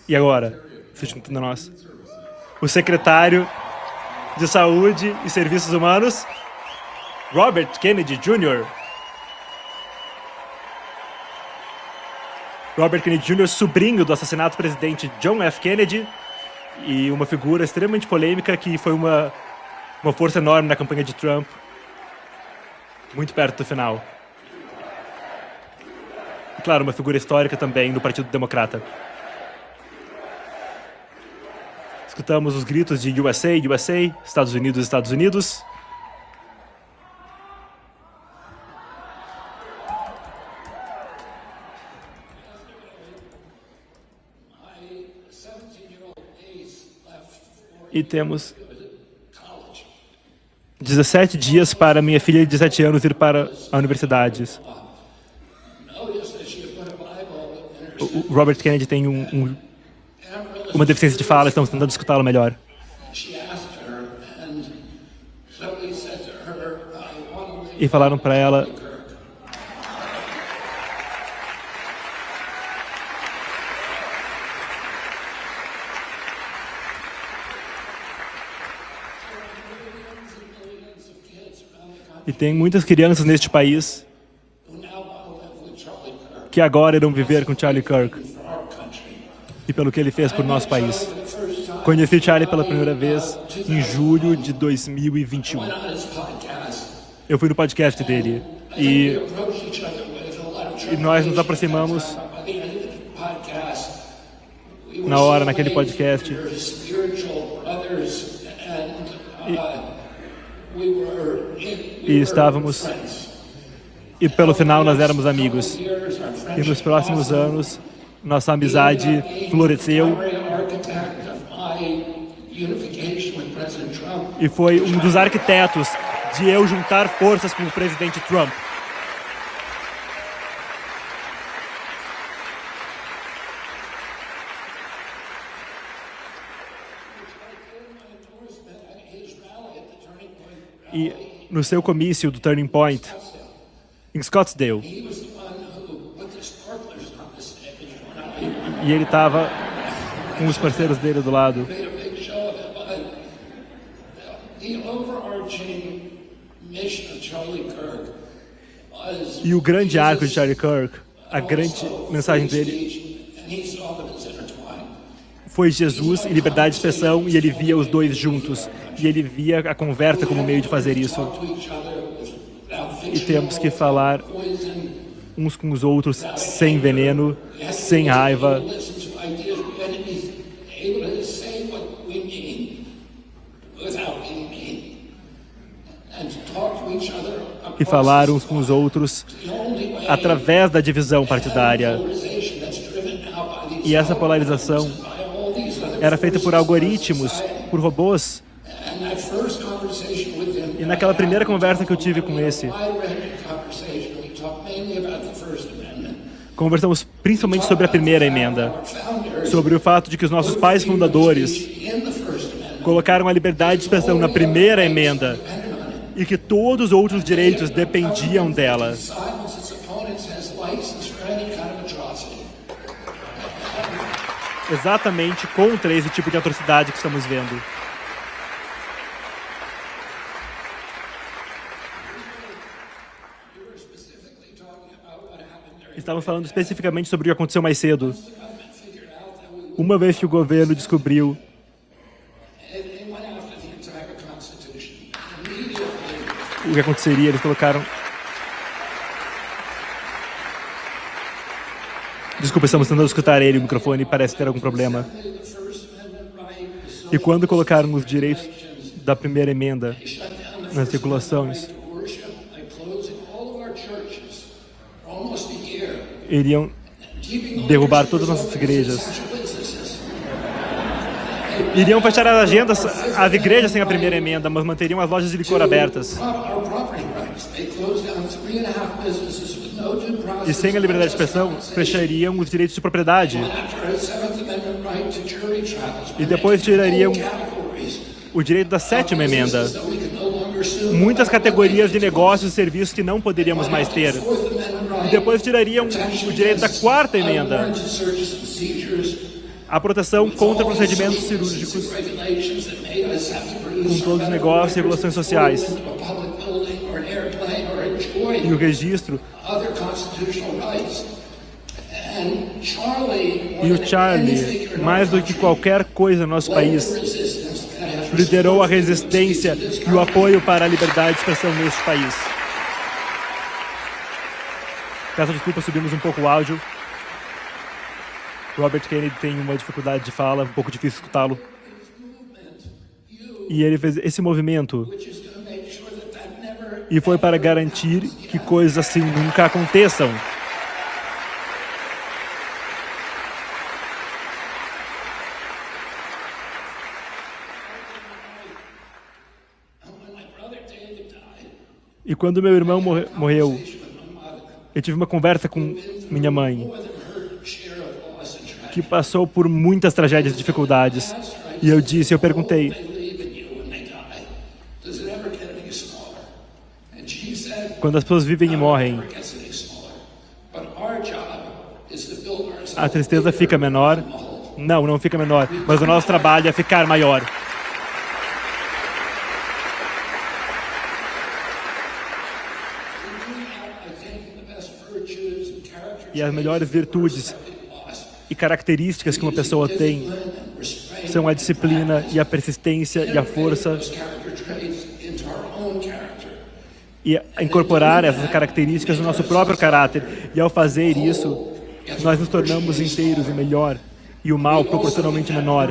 E agora, se juntando a nós, o secretário de Saúde e Serviços Humanos, Robert Kennedy Jr. Robert Kennedy Jr., sobrinho do assassinato do presidente John F. Kennedy e uma figura extremamente polêmica que foi uma força enorme na campanha de Trump, muito perto do final. E, claro, uma figura histórica também no Partido Democrata. Escutamos os gritos de USA, USA, Estados Unidos, Estados Unidos. E temos 17 dias para minha filha de 17 anos ir para a universidade. O Robert Kennedy tem uma deficiência de fala, estamos tentando escutá-lo melhor. E falaram para ela... E tem muitas crianças neste país que agora irão viver com Charlie Kirk e pelo que ele fez por nosso país. Conheci Charlie pela primeira vez em julho de 2021. Eu fui no podcast dele e nós nos aproximamos naquele podcast. E estávamos... E pelo final nós éramos amigos. E nos próximos anos, nossa amizade floresceu. E foi um dos arquitetos de eu juntar forças com o presidente Trump. E no seu comício do Turning Point, em Scottsdale, e ele estava com os parceiros dele do lado. E o grande arco de Charlie Kirk, a grande mensagem dele foi Jesus e liberdade de expressão, e ele via os dois juntos. E ele via a conversa como meio de fazer isso. E temos que falar uns com os outros sem veneno, sem raiva. E falar uns com os outros através da divisão partidária. E essa polarização era feita por algoritmos, por robôs. E naquela primeira conversa que eu tive com conversamos principalmente sobre a primeira emenda, sobre o fato de que os nossos pais fundadores colocaram a liberdade de expressão na primeira emenda e que todos os outros direitos dependiam dela. Exatamente contra esse tipo de atrocidade que estamos vendo. Estamos falando especificamente sobre o que aconteceu mais cedo. Uma vez que o governo descobriu o que aconteceria, eles colocaram... Desculpa, estamos tentando escutar ele, o microfone parece ter algum problema. E quando colocaram os direitos da primeira emenda nas regulações, iriam derrubar todas as nossas igrejas. Iriam fechar as agendas, as igrejas sem a primeira emenda, mas manteriam as lojas de licor abertas. E sem a liberdade de expressão, fechariam os direitos de propriedade. E depois tirariam o direito da sétima emenda. Muitas categorias de negócios e serviços que não poderíamos mais ter. E depois tirariam o direito da quarta emenda. A proteção contra procedimentos cirúrgicos com todos os negócios e regulações sociais. E o registro. E o Charlie, mais do que qualquer coisa no nosso país, liderou a resistência e o apoio para a liberdade de expressão neste país. Peço desculpa, subimos um pouco o áudio. Robert Kennedy tem uma dificuldade de fala, um pouco difícil escutá-lo. E ele fez esse movimento. E foi para garantir que coisas assim nunca aconteçam. E quando meu irmão morreu, eu tive uma conversa com minha mãe, que passou por muitas tragédias e dificuldades. E eu perguntei, quando as pessoas vivem e morrem, a tristeza fica menor? Não, não fica menor, mas o nosso trabalho é ficar maior. E as melhores virtudes e características que uma pessoa tem são a disciplina e a persistência e a força. E incorporar essas características no nosso próprio caráter. E ao fazer isso, nós nos tornamos inteiros e melhor, e o mal proporcionalmente menor.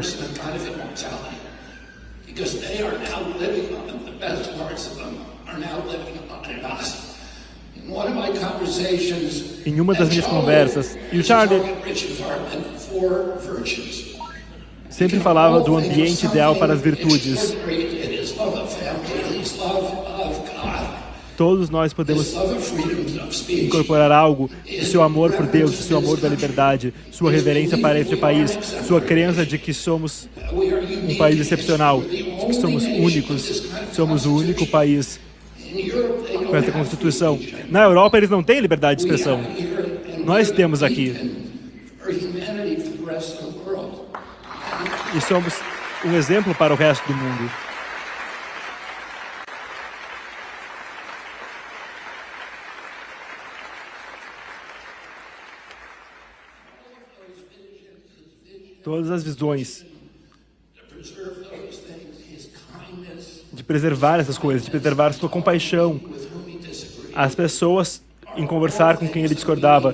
Em uma das minhas conversas, e o Charlie sempre falava do ambiente ideal para as virtudes. Todos nós podemos incorporar algo de seu amor por Deus, de seu amor da liberdade, sua reverência para este país, sua crença de que somos um país excepcional, de que somos únicos, somos o único país com essa Constituição. Na Europa, eles não têm liberdade de expressão. Nós temos aqui. E somos um exemplo para o resto do mundo. Todas as visões de preservar essas coisas, de preservar sua compaixão, as pessoas em conversar com quem ele discordava,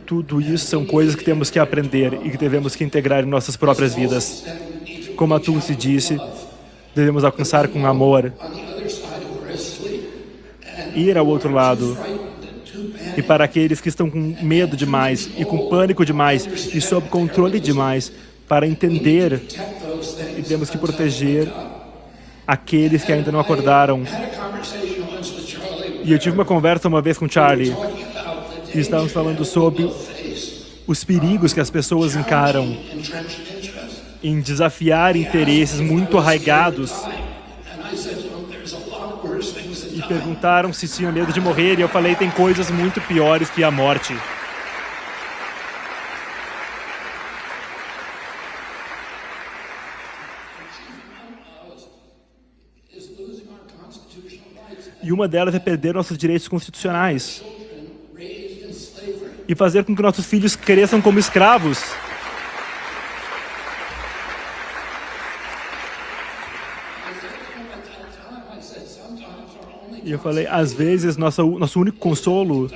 tudo isso são coisas que temos que aprender e que devemos que integrar em nossas próprias vidas. Como a Tulsi disse, devemos alcançar com amor, ir ao outro lado. E para aqueles que estão com medo demais e com pânico demais e sob controle demais, para entender e temos que proteger aqueles que ainda não acordaram. E eu tive uma conversa uma vez com Charlie e estávamos falando sobre os perigos que as pessoas encaram em desafiar interesses muito arraigados. E perguntaram se tinham medo de morrer, e eu falei, tem coisas muito piores que a morte. E uma delas é perder nossos direitos constitucionais. e fazer com que nossos filhos cresçam como escravos. E eu falei, às vezes, nosso único consolo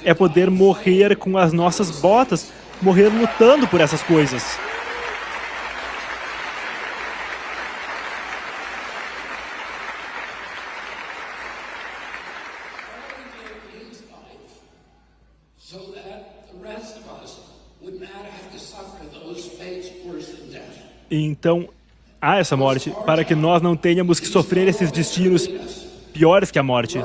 é poder morrer com as nossas botas, morrer lutando por essas coisas. Então, há essa morte para que nós não tenhamos que sofrer esses destinos piores que a morte.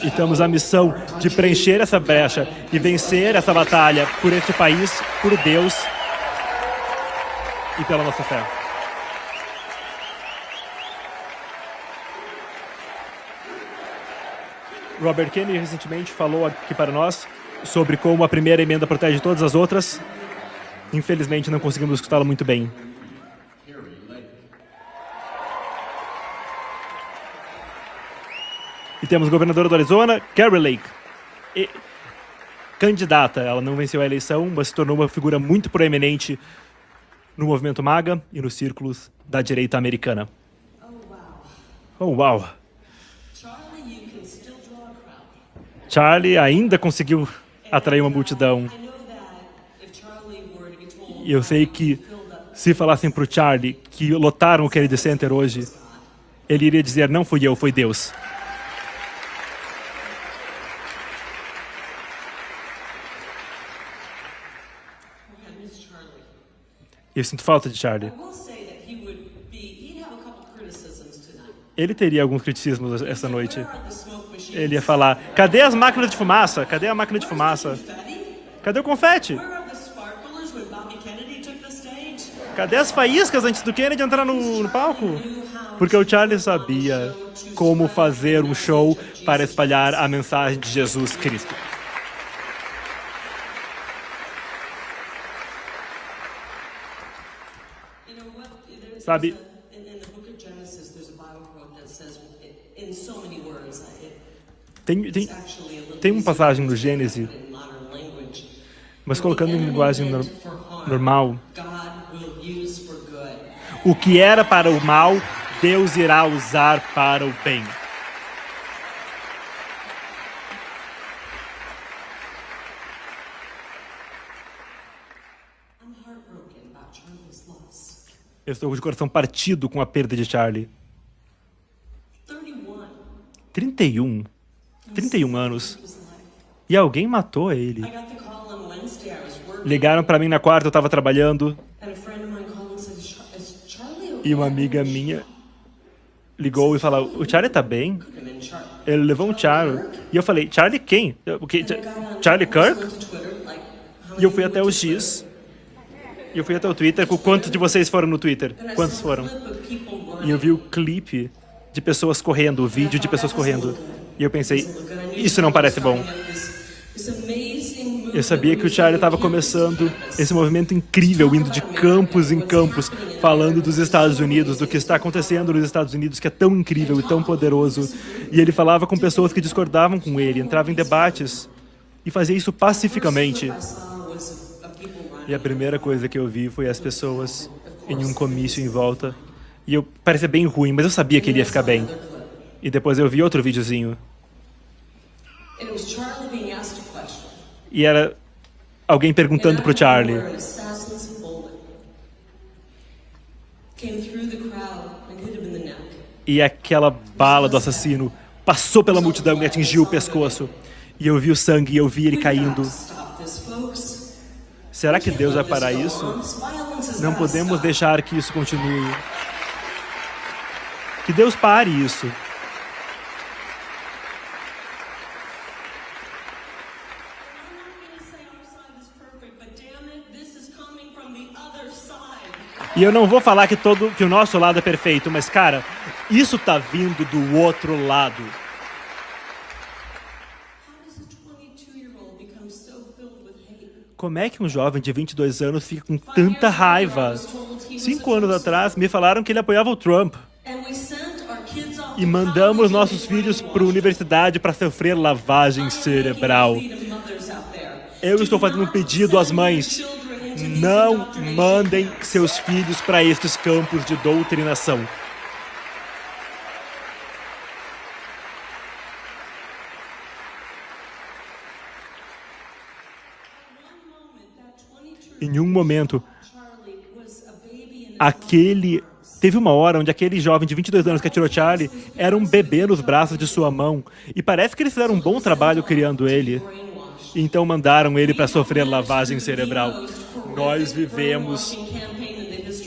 E temos a missão de preencher essa brecha e vencer essa batalha por este país, por Deus e pela nossa fé. Robert Kennedy recentemente falou aqui para nós sobre como a primeira emenda protege todas as outras. Infelizmente, não conseguimos escutá-lo muito bem. E temos a governadora do Arizona, Kari Lake. Candidata, ela não venceu a eleição, mas se tornou uma figura muito proeminente no movimento MAGA e nos círculos da direita americana. Oh, uau! Charlie ainda conseguiu atrair uma multidão. E eu sei que se falassem para o Charlie que lotaram o Kennedy Center hoje, ele iria dizer, não fui eu, foi Deus. Eu sinto falta de Charlie. Ele teria alguns criticismos essa noite. Ele ia falar, cadê as máquinas de fumaça? Cadê a máquina de fumaça? Cadê o confete? Cadê as faíscas antes do Kennedy entrar no palco? Porque o Charlie sabia como fazer um show para espalhar a mensagem de Jesus Cristo. Sabe, tem uma passagem no Gênesis, mas colocando em linguagem normal, o que era para o mal, Deus irá usar para o bem. Eu estou de coração partido com a perda de Charlie. 31 anos. E alguém matou ele. Ligaram para mim na quarta, eu estava trabalhando. E uma amiga minha ligou e falou, o Charlie tá bem? Ele levou um Charlie. E eu falei, Charlie quem? Charlie Kirk? E eu fui até o X. E eu fui até o Twitter. Quantos de vocês foram no Twitter? Quantos foram? E eu vi o clipe de pessoas correndo, o vídeo de pessoas correndo. E eu pensei, isso não parece bom. Eu sabia que o Charlie estava começando esse movimento incrível, indo de campus em campus, falando dos Estados Unidos, do que está acontecendo nos Estados Unidos, que é tão incrível e tão poderoso. E ele falava com pessoas que discordavam com ele, entrava em debates e fazia isso pacificamente. E a primeira coisa que eu vi foi as pessoas em um comício em volta. E eu parecia bem ruim, mas eu sabia que ele ia ficar bem. E depois eu vi outro videozinho. E era alguém perguntando pro Charlie. E aquela bala do assassino passou pela multidão e atingiu o pescoço. E eu vi o sangue e eu vi ele caindo. Será que Deus vai parar isso? Não podemos deixar que isso continue. Que Deus pare isso. E eu não vou falar que o nosso lado é perfeito, mas, cara, isso tá vindo do outro lado. Como é que um jovem de 22 anos fica com tanta raiva? 5 anos atrás, me falaram que ele apoiava o Trump. e mandamos nossos filhos para a universidade para sofrer lavagem cerebral. Eu estou fazendo um pedido às mães. Não mandem seus filhos para estes campos de doutrinação. Em um momento, teve uma hora onde aquele jovem de 22 anos que atirou Charlie era um bebê nos braços de sua mão. E parece que eles fizeram um bom trabalho criando ele. Então mandaram ele para sofrer lavagem cerebral. Nós vivemos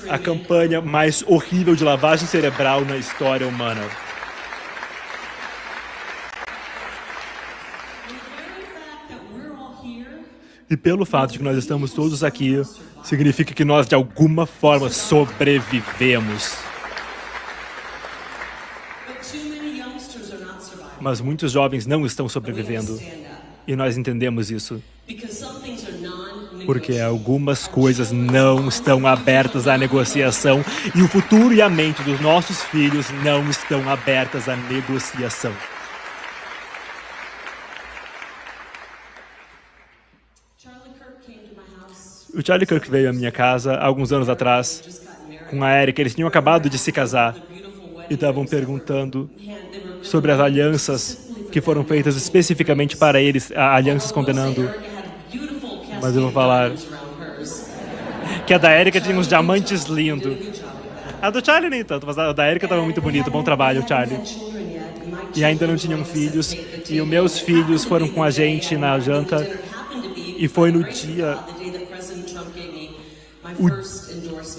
a campanha mais horrível de lavagem cerebral na história humana. E pelo fato de que nós estamos todos aqui, significa que nós, de alguma forma, sobrevivemos. Mas muitos jovens não estão sobrevivendo. E nós entendemos isso. Porque algumas coisas não estão abertas à negociação e o futuro e a mente dos nossos filhos não estão abertas à negociação. O Charlie Kirk veio à minha casa alguns anos atrás com a Erica. Eles tinham acabado de se casar e estavam perguntando sobre as alianças que foram feitas especificamente para eles, alianças combinando. Mas eu vou falar que a da Erica tinha uns diamantes lindos. A do Charlie nem tanto, mas a da Erica estava muito bonita. Bom trabalho, Charlie. E ainda não tinham filhos. E os meus filhos foram com a gente na janta. E foi no dia...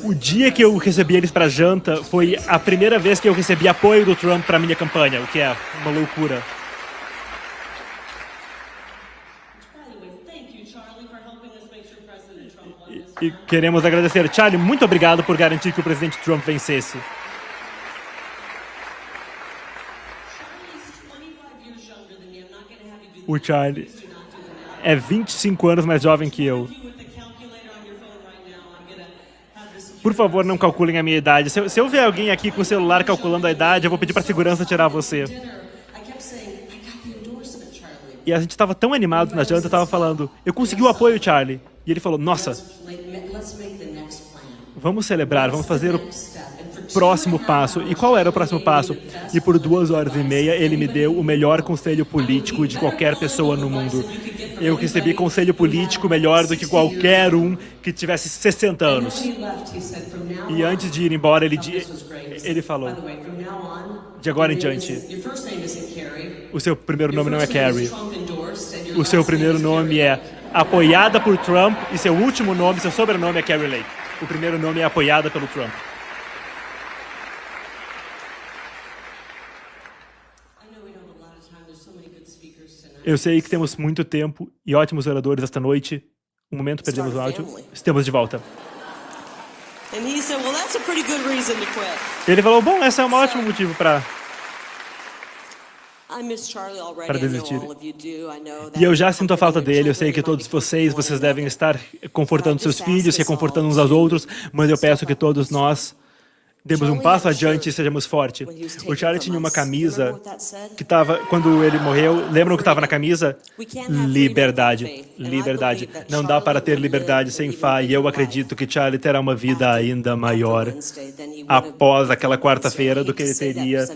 O dia que eu recebi eles para janta foi a primeira vez que eu recebi apoio do Trump para minha campanha, o que é uma loucura. E queremos agradecer. Charlie, muito obrigado por garantir que o presidente Trump vencesse. O Charlie é 25 anos mais jovem que eu. Por favor, não calculem a minha idade. Se eu ver alguém aqui com o celular calculando a idade, eu vou pedir para a segurança tirar você. E a gente estava tão animado na janta, eu estava falando, eu consegui o apoio, Charlie. E ele falou, nossa, vamos celebrar, vamos fazer o próximo passo. E qual era o próximo passo? E por 2h30, ele me deu o melhor conselho político de qualquer pessoa no mundo. Eu recebi conselho político melhor do que qualquer um que tivesse 60 anos. E antes de ir embora, ele falou, de agora em diante, o seu primeiro nome não é Carrie. O seu primeiro nome é apoiada por Trump e seu último nome, seu sobrenome é Carrie Lake. O primeiro nome é apoiada pelo Trump. Eu sei que temos muito tempo e ótimos oradores esta noite. Um momento, perdemos o áudio. Estamos de volta. Ele falou, bom, esse é um ótimo motivo para desistir. E eu já sinto a falta dele. Eu sei que todos vocês devem estar confortando seus filhos, reconfortando uns aos outros, mas eu peço que todos nós demos um passo adiante e sejamos fortes. O Charlie tinha uma camisa que estava, quando ele morreu, lembram o que estava na camisa? Liberdade. Liberdade. Não dá para ter liberdade sem fé, e eu acredito que Charlie terá uma vida ainda maior após aquela quarta-feira do que ele teria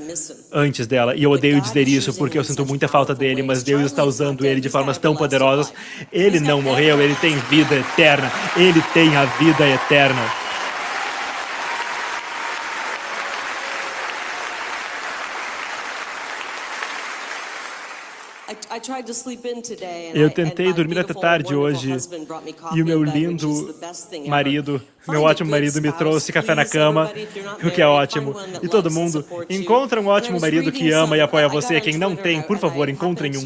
antes dela. E eu odeio dizer isso porque eu sinto muita falta dele, mas Deus está usando ele de formas tão poderosas. Ele não morreu, ele tem vida eterna. Ele tem a vida eterna. Eu tentei dormir até tarde hoje e o meu lindo marido, meu ótimo marido, me trouxe café na cama, o que é ótimo. E todo mundo, encontra um ótimo marido que ama e apoia você. Quem não tem, por favor, encontrem um.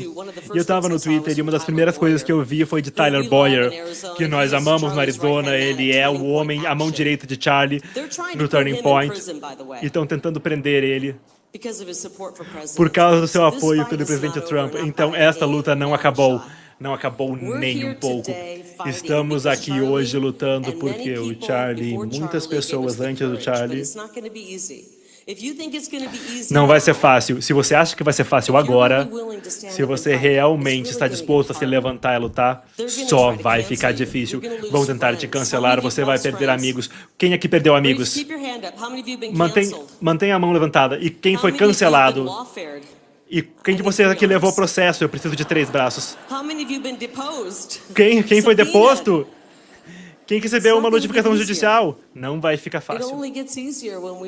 E eu estava no Twitter e uma das primeiras coisas que eu vi foi de Tyler Boyer, que nós amamos no Arizona. Ele é o homem, a mão direita de Charlie no Turning Point. E estão tentando prender ele por causa do seu apoio pelo presidente Trump. Então, esta luta não acabou. Não acabou nem um pouco. Estamos aqui hoje lutando porque o Charlie, muitas pessoas antes do Charlie, Não vai ser fácil. Se você acha que vai ser fácil agora, se você realmente está disposto a se levantar e lutar, só vai ficar difícil. Vão tentar te cancelar, você vai perder amigos. Quem aqui perdeu amigos? Mantenha a mão levantada. E quem foi cancelado? E quem de vocês aqui levou o processo? Eu preciso de 3 braços. Quem foi deposto? Quem recebeu uma notificação judicial? Não vai ficar fácil.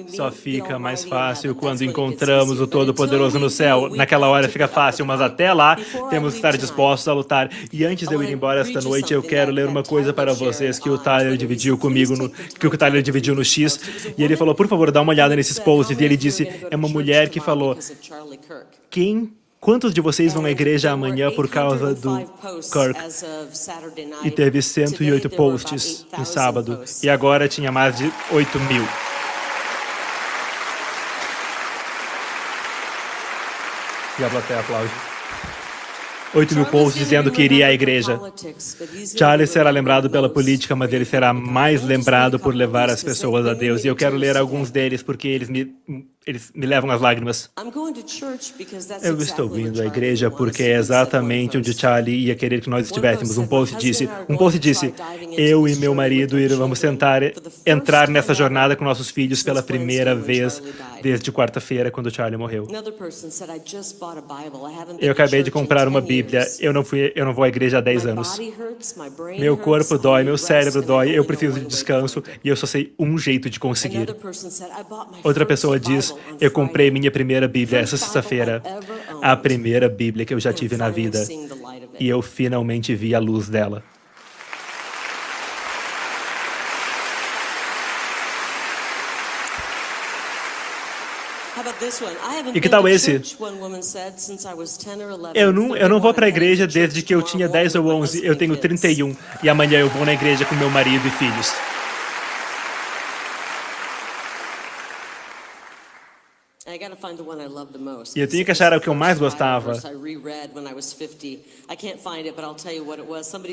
Só fica mais fácil quando encontramos o Todo-Poderoso no céu. Naquela hora fica fácil, mas até lá temos que estar dispostos a lutar. E antes de eu ir embora esta noite, eu quero ler uma coisa para vocês que o Tyler dividiu comigo, que o Tyler dividiu no X. E ele falou, por favor, dá uma olhada nesses posts. E ele disse, é uma mulher que falou, quantos de vocês vão à igreja amanhã por causa do Kirk? E teve 108 posts no sábado. E agora tinha mais de 8.000. E a plateia aplaude. 8.000 posts dizendo que iria à igreja. Charlie será lembrado pela política, mas ele será mais lembrado por levar as pessoas a Deus. E eu quero ler alguns deles porque eles me levam às lágrimas. Eu estou indo à igreja porque é exatamente onde Charlie ia querer que nós estivéssemos. Um post disse, eu e meu marido vamos entrar nessa jornada com nossos filhos pela primeira vez desde quarta-feira, quando Charlie morreu. Eu acabei de comprar uma Bíblia. Eu não vou à igreja há 10 anos. Meu corpo dói, meu cérebro dói, eu preciso de descanso e eu só sei um jeito de conseguir. Outra pessoa diz, eu comprei minha primeira Bíblia essa sexta-feira. A primeira Bíblia que eu já tive na vida. E eu finalmente vi a luz dela. E que tal esse? Eu não vou para a igreja desde que eu tinha 10 ou 11. Eu tenho 31. E amanhã eu vou na igreja com meu marido e filhos. E eu tinha que achar o que eu mais gostava.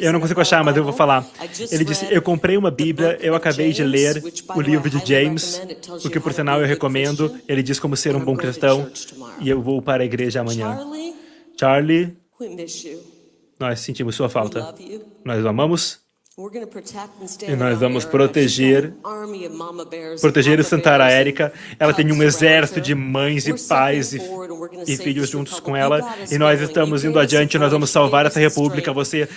Eu não consigo achar, mas eu vou falar. Ele disse, eu comprei uma Bíblia, eu acabei de ler o livro de James, o que por sinal eu recomendo. Ele diz como ser um bom cristão, e eu vou para a igreja amanhã. Charlie, nós sentimos sua falta. Nós o amamos. E nós vamos proteger e sustentar a Erika. Ela tem um exército de mães e pais e filhos juntos com ela. E nós estamos indo adiante, nós vamos salvar essa república. Você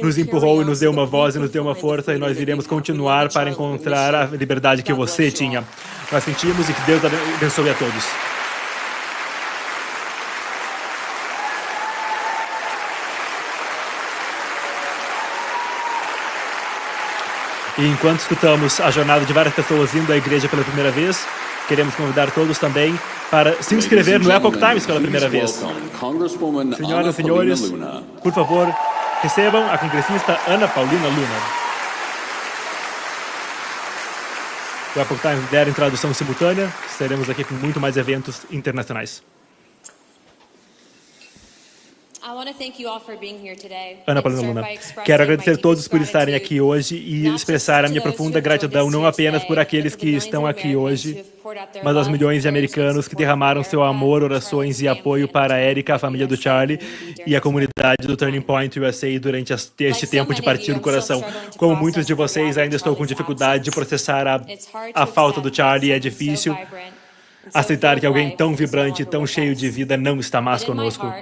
nos empurrou e nos deu uma voz e nos deu uma força. E nós iremos continuar para encontrar a liberdade que você tinha. Nós sentimos e que Deus abençoe a todos. E enquanto escutamos a jornada de várias pessoas indo à igreja pela primeira vez, queremos convidar todos também para se inscrever no Epoch Times pela primeira vez. Senhoras e senhores, por favor, recebam a congressista Ana Paulina Luna. O Epoch Times der em tradução simultânea, estaremos aqui com muito mais eventos internacionais. Ana Paulina Luna, quero agradecer a todos por estarem aqui hoje e expressar a minha profunda gratidão não apenas por aqueles que estão aqui hoje, mas aos milhões de americanos que derramaram seu amor, orações e apoio para a Erika, a família do Charlie e a comunidade do Turning Point USA durante este tempo de partir o coração. Como muitos de vocês, ainda estou com dificuldade de processar a falta do Charlie. É difícil aceitar que alguém tão vibrante, tão cheio de vida não está mais conosco.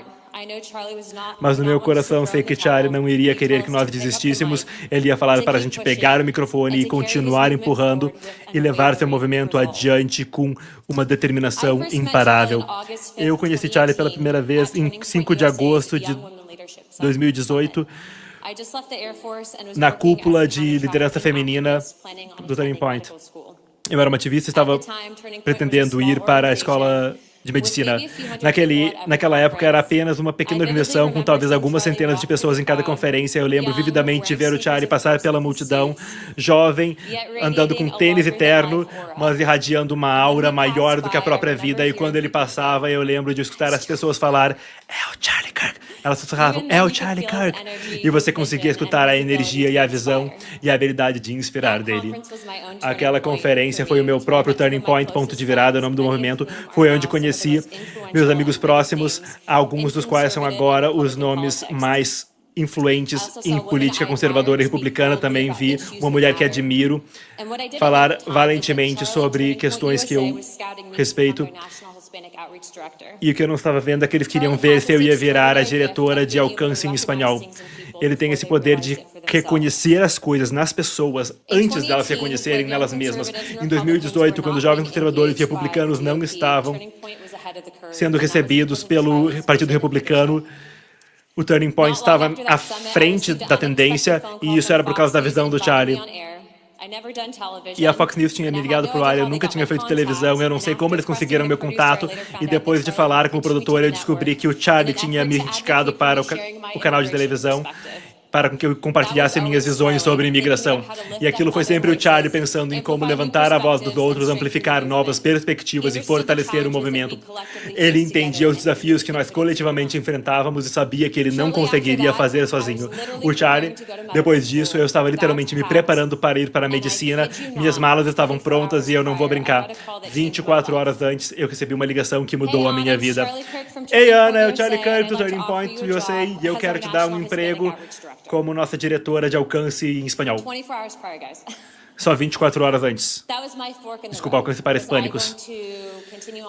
Mas no meu coração sei que Charlie não iria querer que nós desistíssemos. Ele ia falar para a gente pegar o microfone e continuar empurrando e levar seu movimento adiante com uma determinação imparável. Eu conheci Charlie pela primeira vez em 5 de agosto de 2018, na cúpula de liderança feminina do Turning Point. Eu era uma ativista e estava pretendendo ir para a escola de medicina. Naquela época era apenas uma pequena organização com talvez algumas centenas de pessoas em cada conferência. Eu lembro vividamente de ver o Charlie passar pela multidão, jovem, andando com tênis e terno, mas irradiando uma aura maior do que a própria vida. E quando ele passava, eu lembro de escutar as pessoas falar, é o Charlie Kirk, Elas sussurravam, é o Charlie Kirk! E você conseguia escutar a energia e a visão e a habilidade de inspirar dele. Aquela conferência foi o meu próprio turning point, ponto de virada, o nome do movimento. Foi onde conheci meus amigos próximos, alguns dos quais são agora os nomes mais influentes em política conservadora e republicana. Também vi uma mulher que admiro falar valentemente sobre questões que eu respeito. E o que eu não estava vendo é que eles queriam ver se eu ia virar a diretora de alcance em espanhol. Ele tem esse poder de reconhecer as coisas nas pessoas antes delas se reconhecerem nelas mesmas. Em 2018, quando jovens conservadores e republicanos não estavam sendo recebidos pelo Partido Republicano, o Turning Point estava à frente da tendência, e isso era por causa da visão do Charlie. E a Fox News tinha me ligado pro ar, eu nunca tinha feito televisão, eu não sei como eles conseguiram meu contato, e depois de falar com o produtor, eu descobri que o Charlie tinha me indicado para o canal de televisão, para que eu compartilhasse minhas visões sobre imigração. E aquilo foi sempre o Charlie pensando em como levantar a voz dos outros, amplificar novas perspectivas e fortalecer o movimento. Ele entendia os desafios que nós coletivamente enfrentávamos e sabia que ele não conseguiria fazer sozinho. O Charlie, depois disso, eu estava literalmente me preparando para ir para a medicina, minhas malas estavam prontas e eu não vou brincar. 24 horas antes, eu recebi uma ligação que mudou a minha vida. Ei, Ana, é o Charlie Kirk do Turning Point USA e eu quero te dar um emprego como nossa diretora de alcance em espanhol. Só 24 horas antes. Desculpa, alcance para hispânicos.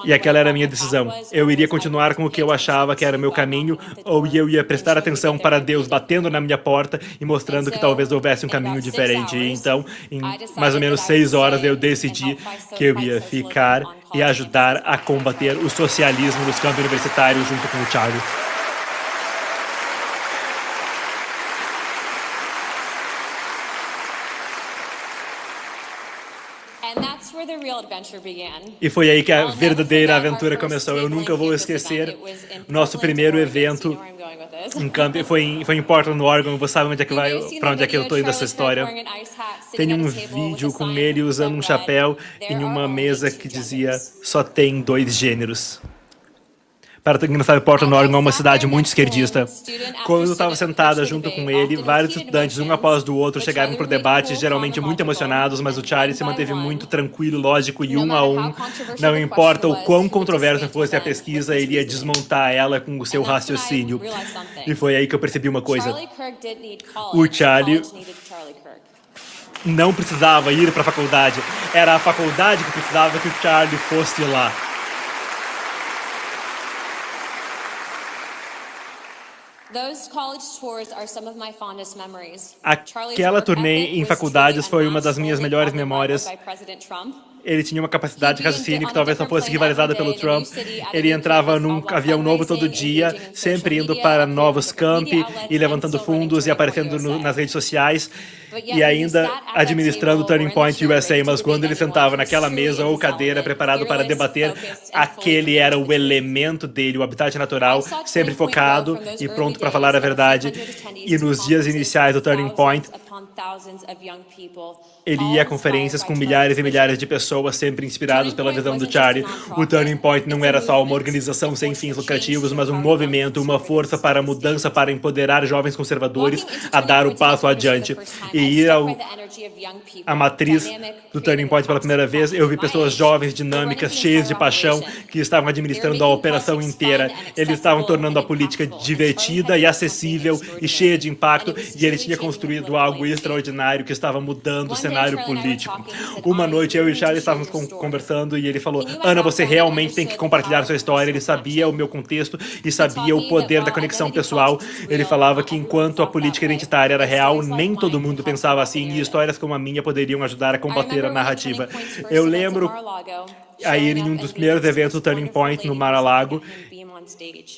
E aquela era a minha decisão. Eu iria continuar com o que eu achava que era o meu caminho, ou eu ia prestar atenção para Deus batendo na minha porta e mostrando que talvez houvesse um caminho diferente. E então, em mais ou menos 6 horas, eu decidi que eu ia ficar e ajudar a combater o socialismo nos campos universitários junto com o Charlie. E foi aí que a verdadeira aventura começou. Eu nunca vou esquecer nosso primeiro evento em camp. Foi em Portland, Oregon. Você sabe onde é que vai, para onde é que eu estou indo essa história? Tem um vídeo com ele usando um chapéu em uma mesa que dizia só tem 2 gêneros. Para quem não sabe, Portland, Oregon é uma cidade muito esquerdista. Quando eu estava sentada junto com ele, vários estudantes, um após o outro, chegaram para o debate, geralmente muito emocionados, mas o Charlie se manteve muito tranquilo, lógico e um a um. Não importa o quão controversa fosse a pesquisa, ele ia desmontar ela com o seu raciocínio. E foi aí que eu percebi uma coisa. O Charlie não precisava ir para a faculdade. Era a faculdade que precisava que o Charlie fosse lá. Aquela turnê em faculdades foi uma das minhas melhores memórias. Ele tinha uma capacidade de raciocínio que talvez não fosse rivalizada pelo Trump. Ele entrava num avião novo todo dia, sempre indo para novos campi e levantando fundos e aparecendo nas redes sociais e ainda administrando o Turning Point USA. Mas quando ele sentava naquela mesa ou cadeira preparado para debater, aquele era o elemento dele, o habitat natural, sempre focado e pronto para falar a verdade. E nos dias iniciais do Turning Point, ele ia a conferências com milhares e milhares de pessoas, sempre inspirados pela visão do Charlie. O Turning Point não era só uma organização sem fins lucrativos, mas um movimento, uma força para a mudança, para empoderar jovens conservadores a dar o passo adiante. E ir à matriz do Turning Point pela primeira vez, eu vi pessoas jovens, dinâmicas, cheias de paixão, que estavam administrando a operação inteira. Eles estavam tornando a política divertida e acessível e cheia de impacto, e ele tinha construído algo extraordinário que estava mudando o cenário político. Uma noite, eu e o Charlie estávamos conversando e ele falou, Ana, você realmente tem que compartilhar sua história. Ele sabia o meu contexto e sabia o poder da conexão pessoal. Ele falava que enquanto a política identitária era real, nem todo mundo pensava assim, e histórias como a minha poderiam ajudar a combater a narrativa. Eu lembro aí em um dos primeiros eventos do Turning Point no Mar-a-Lago,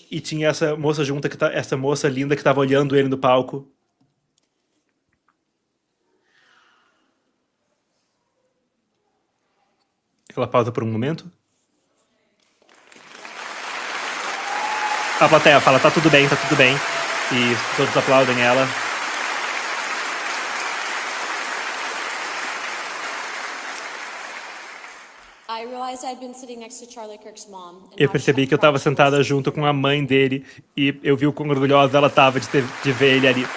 e tinha essa moça junta, essa moça linda que estava olhando ele no palco. Ela pausa por um momento. A plateia fala, tá tudo bem, tá tudo bem. E todos aplaudem ela. Eu percebi que eu estava sentada junto com a mãe dele e eu vi o quão orgulhosa ela estava de ver ele ali.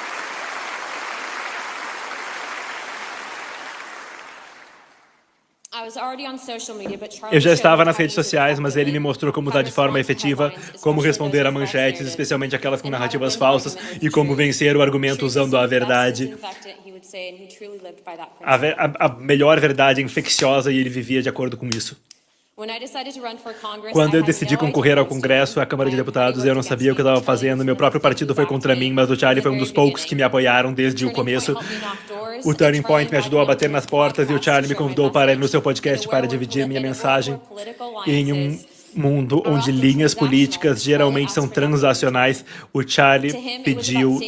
Eu já estava nas redes sociais, mas ele me mostrou como usar de forma efetiva, como responder a manchetes, especialmente aquelas com narrativas falsas, e como vencer o argumento usando a verdade. A melhor verdade infecciosa, e ele vivia de acordo com isso. Quando eu decidi concorrer ao Congresso, à Câmara de Deputados, eu não sabia o que eu estava fazendo. Meu próprio partido foi contra mim, mas o Charlie foi um dos poucos que me apoiaram desde o começo. O Turning Point me ajudou a bater nas portas e o Charlie me convidou para ir no seu podcast para dividir minha mensagem em um mundo onde linhas políticas geralmente são transacionais. O Charlie pediu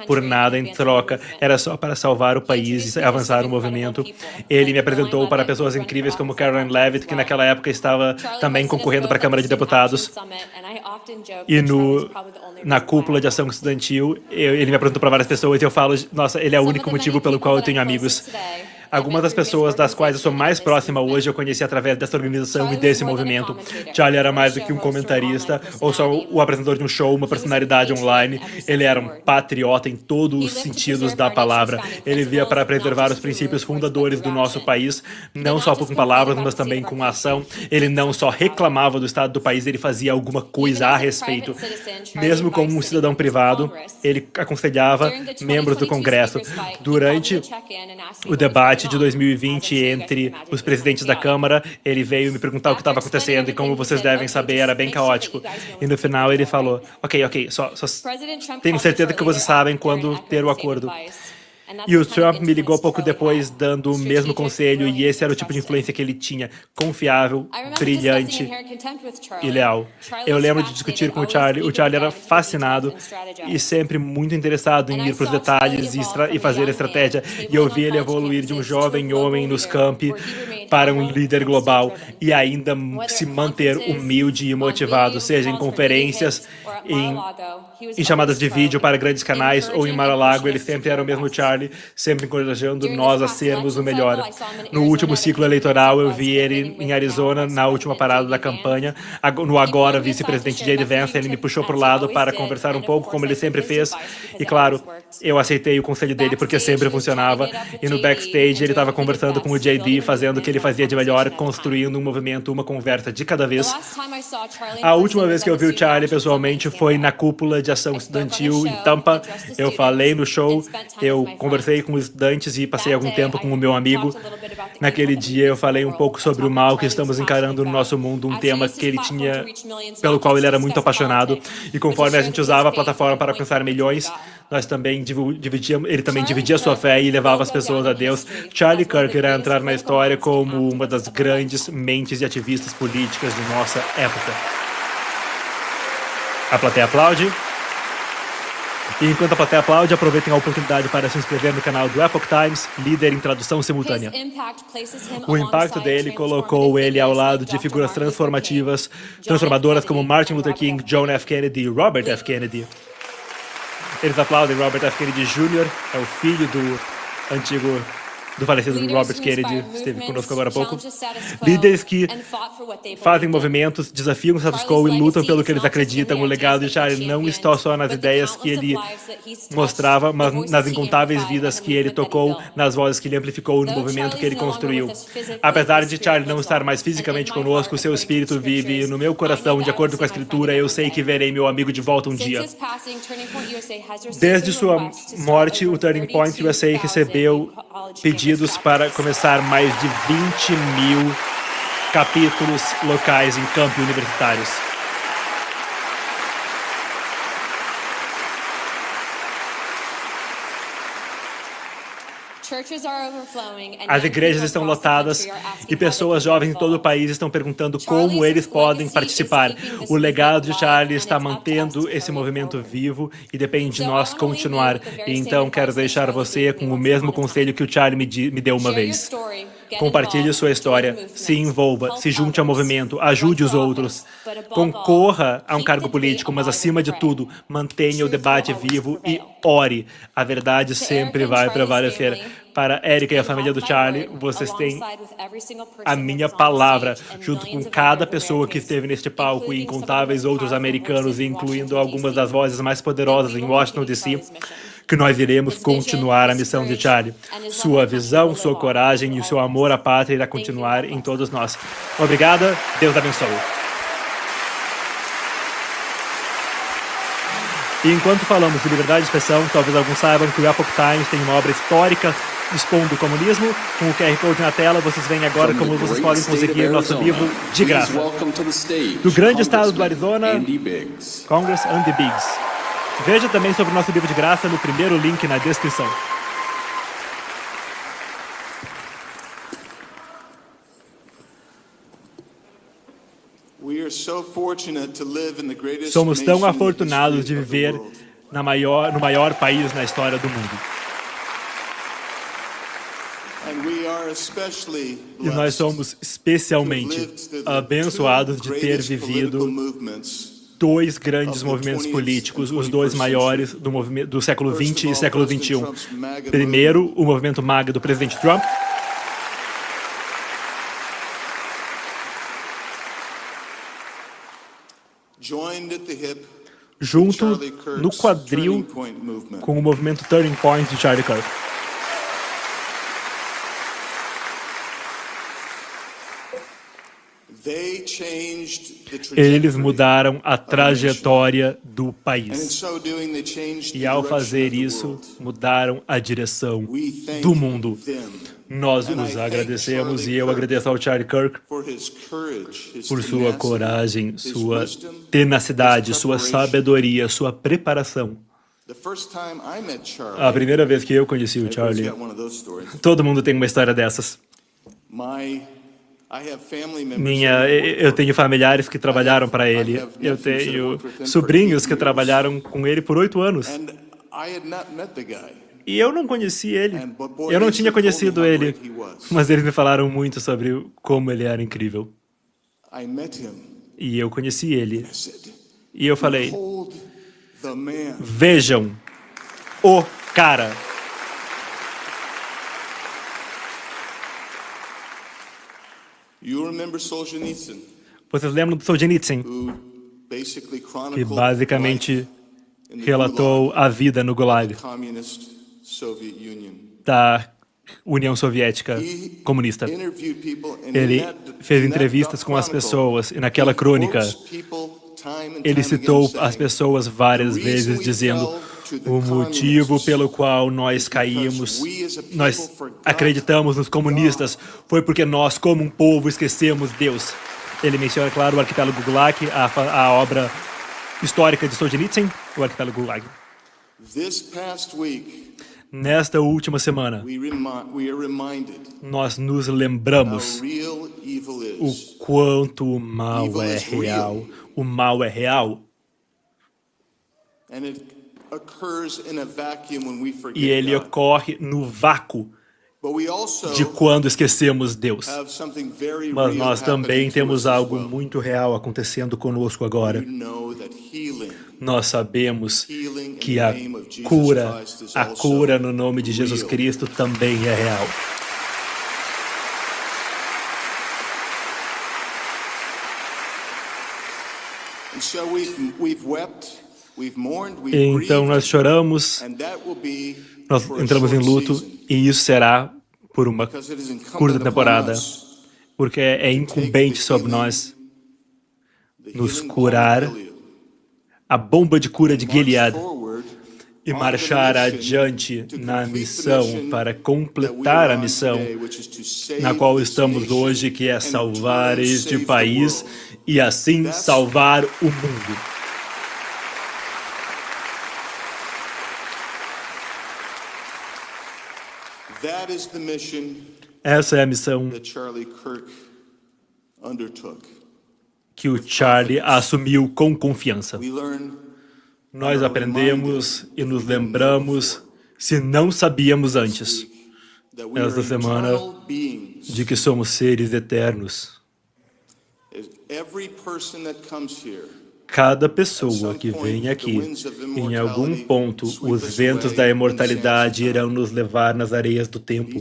por nada em troca, era só para salvar o país e avançar o movimento. Ele me apresentou para pessoas incríveis como Caroline Leavitt, que naquela época estava também concorrendo para a Câmara de Deputados. E na cúpula de ação estudantil, ele me apresentou para várias pessoas e eu falo, nossa, ele é o único motivo pelo qual eu tenho amigos. Algumas das pessoas das quais eu sou mais próxima hoje eu conheci através dessa organização e desse movimento. Charlie era mais do que um comentarista ou só o apresentador de um show, uma personalidade online. Ele era um patriota em todos os sentidos da palavra. Ele via para preservar os princípios fundadores do nosso país, não só com palavras, mas também com ação. Ele não só reclamava do estado do país, ele fazia alguma coisa a respeito. Mesmo como um cidadão privado, ele aconselhava membros do Congresso. Durante o debate de 2020 entre os presidentes da Câmara, ele veio me perguntar o que estava acontecendo e, como vocês devem saber, era bem caótico. E no final ele falou, ok, só tenho certeza que vocês sabem quando ter o acordo. E o Trump me ligou pouco depois dando o mesmo conselho, e esse era o tipo de influência que ele tinha, confiável, brilhante e leal. Eu lembro de discutir com o Charlie era fascinado e sempre muito interessado em ir para os detalhes e fazer estratégia, e eu vi ele evoluir de um jovem homem nos campi para um líder global e ainda se manter humilde e motivado, seja em conferências, em chamadas de vídeo para grandes canais ou em Mar-a-Lago. Ele sempre era o mesmo Charlie, sempre encorajando nós a sermos o melhor. No último ciclo eleitoral, eu vi ele em Arizona, na última parada da campanha. No agora vice-presidente J.D. Vance, ele me puxou para o lado para conversar um pouco, como ele sempre fez. E claro, eu aceitei o conselho dele porque sempre funcionava. E no backstage, ele estava conversando com o J.D., fazendo o que ele fazia de melhor, construindo um movimento, uma conversa de cada vez. A última vez que eu vi o Charlie pessoalmente foi na cúpula de ação estudantil em Tampa. Eu falei no show, eu conversei com os estudantes e passei algum tempo com o meu amigo. Naquele dia eu falei um pouco sobre o mal que estamos encarando no nosso mundo, um tema que ele tinha, pelo qual ele era muito apaixonado. E conforme a gente usava a plataforma para alcançar milhões, nós também ele também dividia sua fé e levava as pessoas a Deus. Charlie Kirk irá entrar na história como uma das grandes mentes e ativistas políticas de nossa época. A plateia aplaude. E enquanto a plateia aplaude, aproveitem a oportunidade para se inscrever no canal do Epoch Times, líder em tradução simultânea. O impacto dele colocou ele ao lado de figuras transformadoras como Martin Luther King, John F. Kennedy e Robert F. Kennedy. Eles aplaudem Robert F. Kennedy Jr., é o filho do falecido Robert Kennedy, esteve conosco agora há pouco. Líderes que fazem movimentos, desafiam o status quo e lutam pelo que eles acreditam. O legado de Charlie não está só nas ideias que ele mostrava, mas nas incontáveis vidas que ele tocou, nas vozes que ele amplificou, no movimento que ele construiu. Apesar de Charlie não estar mais fisicamente conosco, seu espírito vive no meu coração. De acordo com a escritura, eu sei que verei meu amigo de volta um dia. Desde sua morte, o Turning Point USA recebeu pedidos para começar mais de 20 mil capítulos locais em campi universitários. As igrejas estão lotadas e pessoas jovens em todo o país estão perguntando como eles podem participar. O legado de Charlie está mantendo esse movimento vivo e depende de nós continuar. E então quero deixar você com o mesmo conselho que o Charlie me deu uma vez. Compartilhe sua história, se envolva, se junte ao movimento, ajude os outros. Concorra a um cargo político, mas acima de tudo, mantenha o debate vivo e ore. A verdade sempre vai prevalecer. Para Erica e a família do Charlie, vocês têm a minha palavra, junto com cada pessoa que esteve neste palco e incontáveis outros americanos, incluindo algumas das vozes mais poderosas em Washington, D.C., que nós iremos continuar a missão de Charlie. Sua visão, sua coragem e o seu amor à pátria irá continuar em todos nós. Obrigada, Deus abençoe. E enquanto falamos de liberdade de expressão, talvez alguns saibam que o Epoch Times tem uma obra histórica expondo o comunismo. Com o QR Code na tela, vocês veem agora como vocês podem conseguir nosso livro de graça. Do grande estado do Arizona, Congress Andy Biggs. Veja também sobre o nosso livro de graça no primeiro link na descrição. Somos tão afortunados de viver no maior país na história do mundo. E nós somos especialmente abençoados de ter vivido dois grandes movimentos políticos, os dois maiores do século XX e século XXI. Primeiro, o movimento MAGA do presidente Trump. Junto no quadril com o movimento Turning Point de Charlie Kirk. Eles mudaram a trajetória do país. E ao fazer isso, mudaram a direção do mundo. Nós os agradecemos e eu agradeço ao Charlie Kirk por sua coragem, sua tenacidade, sua sabedoria, sua preparação. A primeira vez que eu conheci o Charlie, todo mundo tem uma história dessas. Eu tenho familiares que trabalharam para ele. Eu tenho sobrinhos que trabalharam com ele por 8 anos. E eu não conheci ele. Eu não tinha conhecido ele. Mas eles me falaram muito sobre como ele era incrível. E eu conheci ele. E eu falei, vejam o cara. Vocês lembram do Solzhenitsyn, que basicamente relatou a vida no Gulag da União Soviética comunista. Ele fez entrevistas com as pessoas e naquela crônica ele citou as pessoas várias vezes dizendo o motivo pelo qual nós caímos, nós acreditamos nos comunistas, foi porque nós, como um povo, esquecemos Deus. Ele menciona, claro, o arquipélago Gulag, a obra histórica de Solzhenitsyn, o arquipélago Gulag. Nesta última semana, nós nos lembramos o quanto o mal é real. O mal é real. E ele ocorre no vácuo de quando esquecemos Deus. Mas nós também temos algo muito real acontecendo conosco agora. Nós sabemos que a cura no nome de Jesus Cristo também é real. Então nós choramos, nós entramos em luto, e isso será por uma curta temporada, porque é incumbente sobre nós nos curar a bomba de cura de Gilead e marchar adiante na missão para completar a missão na qual estamos hoje, que é salvar este país e assim salvar o mundo. Essa é a missão que o Charlie assumiu com confiança. Nós aprendemos e nos lembramos, se não sabíamos antes, esta semana, de que somos seres eternos. Cada pessoa que vem aqui, em algum ponto, os ventos da imortalidade irão nos levar nas areias do tempo,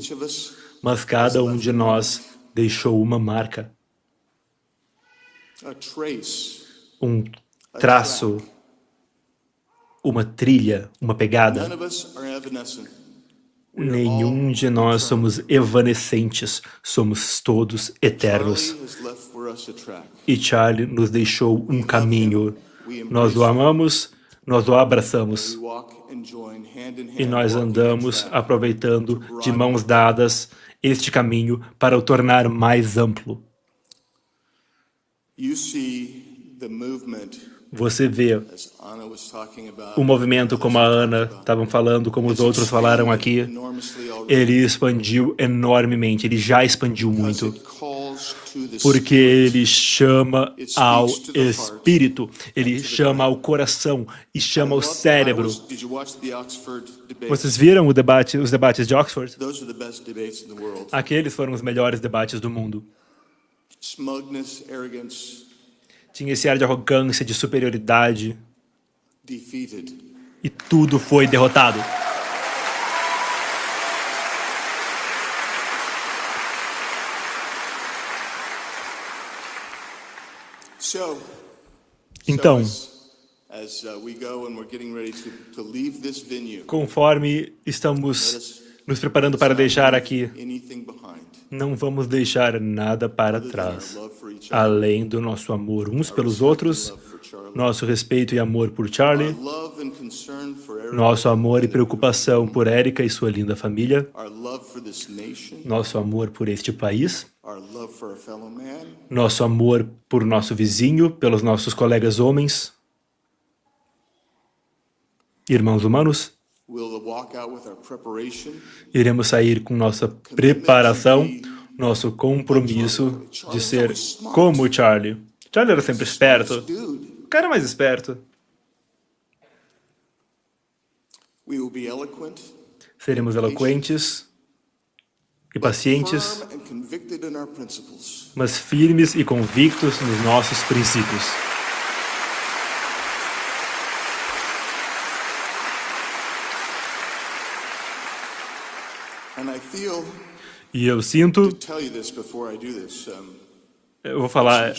mas cada um de nós deixou uma marca, um traço, uma trilha, uma pegada. Nenhum de nós somos evanescentes, somos todos eternos. E Charlie nos deixou um caminho. Nós o amamos, nós o abraçamos. E nós andamos aproveitando de mãos dadas este caminho para o tornar mais amplo. Você vê o movimento, como a Ana estavam falando, como os outros falaram aqui, ele expandiu enormemente, ele já expandiu muito, porque ele chama ao espírito, ele chama ao coração e chama ao cérebro. Vocês viram os debates de Oxford? Aqueles foram os melhores debates do mundo. Tinha esse ar de arrogância, de superioridade. E tudo foi derrotado. Então, conforme estamos nos preparando para deixar aqui, não vamos deixar nada para trás, além do nosso amor uns pelos outros, nosso respeito e amor por Charlie, nosso amor e preocupação por Erica e sua linda família, nosso amor por este país, nosso amor por nosso vizinho, pelos nossos colegas homens, irmãos humanos. Iremos sair com nossa preparação, nosso compromisso de ser como o Charlie. Charlie era sempre esperto. O cara mais esperto. Seremos eloquentes e pacientes, mas firmes e convictos nos nossos princípios. E eu sinto, eu vou falar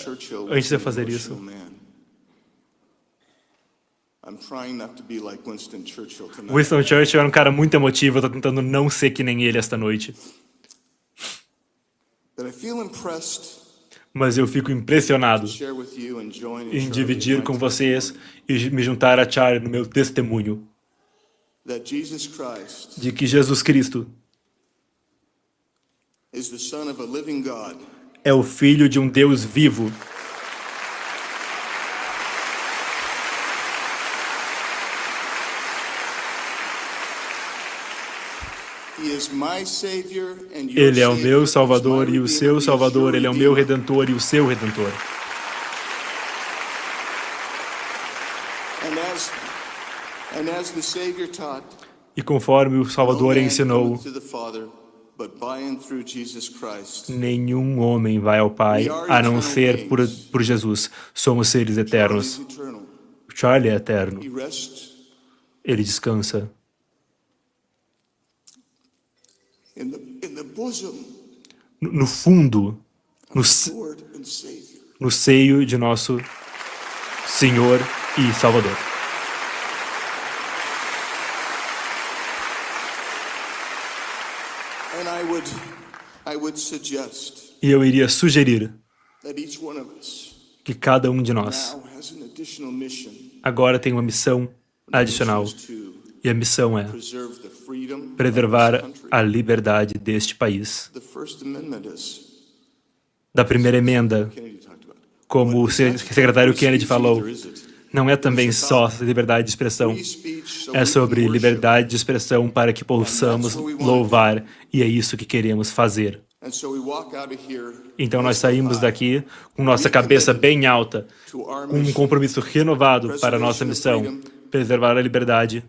antes de eu fazer isso. Winston Churchill era um cara muito emotivo, eu estou tentando não ser que nem ele esta noite. Mas eu fico impressionado em dividir com vocês e me juntar a Charlie no meu testemunho de que Jesus Cristo é o Filho de um Deus vivo. Ele é o meu Salvador e o seu Salvador. Ele é o meu Redentor e o seu Redentor. E conforme o Salvador ensinou, nenhum homem vai ao Pai a não ser por Jesus. Somos seres eternos. Charlie é eterno. Ele descansa no fundo, no seio de nosso Senhor e Salvador. E eu iria sugerir que cada um de nós agora tem uma missão adicional. E a missão é preservar a liberdade deste país. Da primeira emenda, como o secretário Kennedy falou, não é também só liberdade de expressão, é sobre liberdade de expressão para que possamos louvar, e é isso que queremos fazer. Então nós saímos daqui com nossa cabeça bem alta, com um compromisso renovado para a nossa missão, preservar a liberdade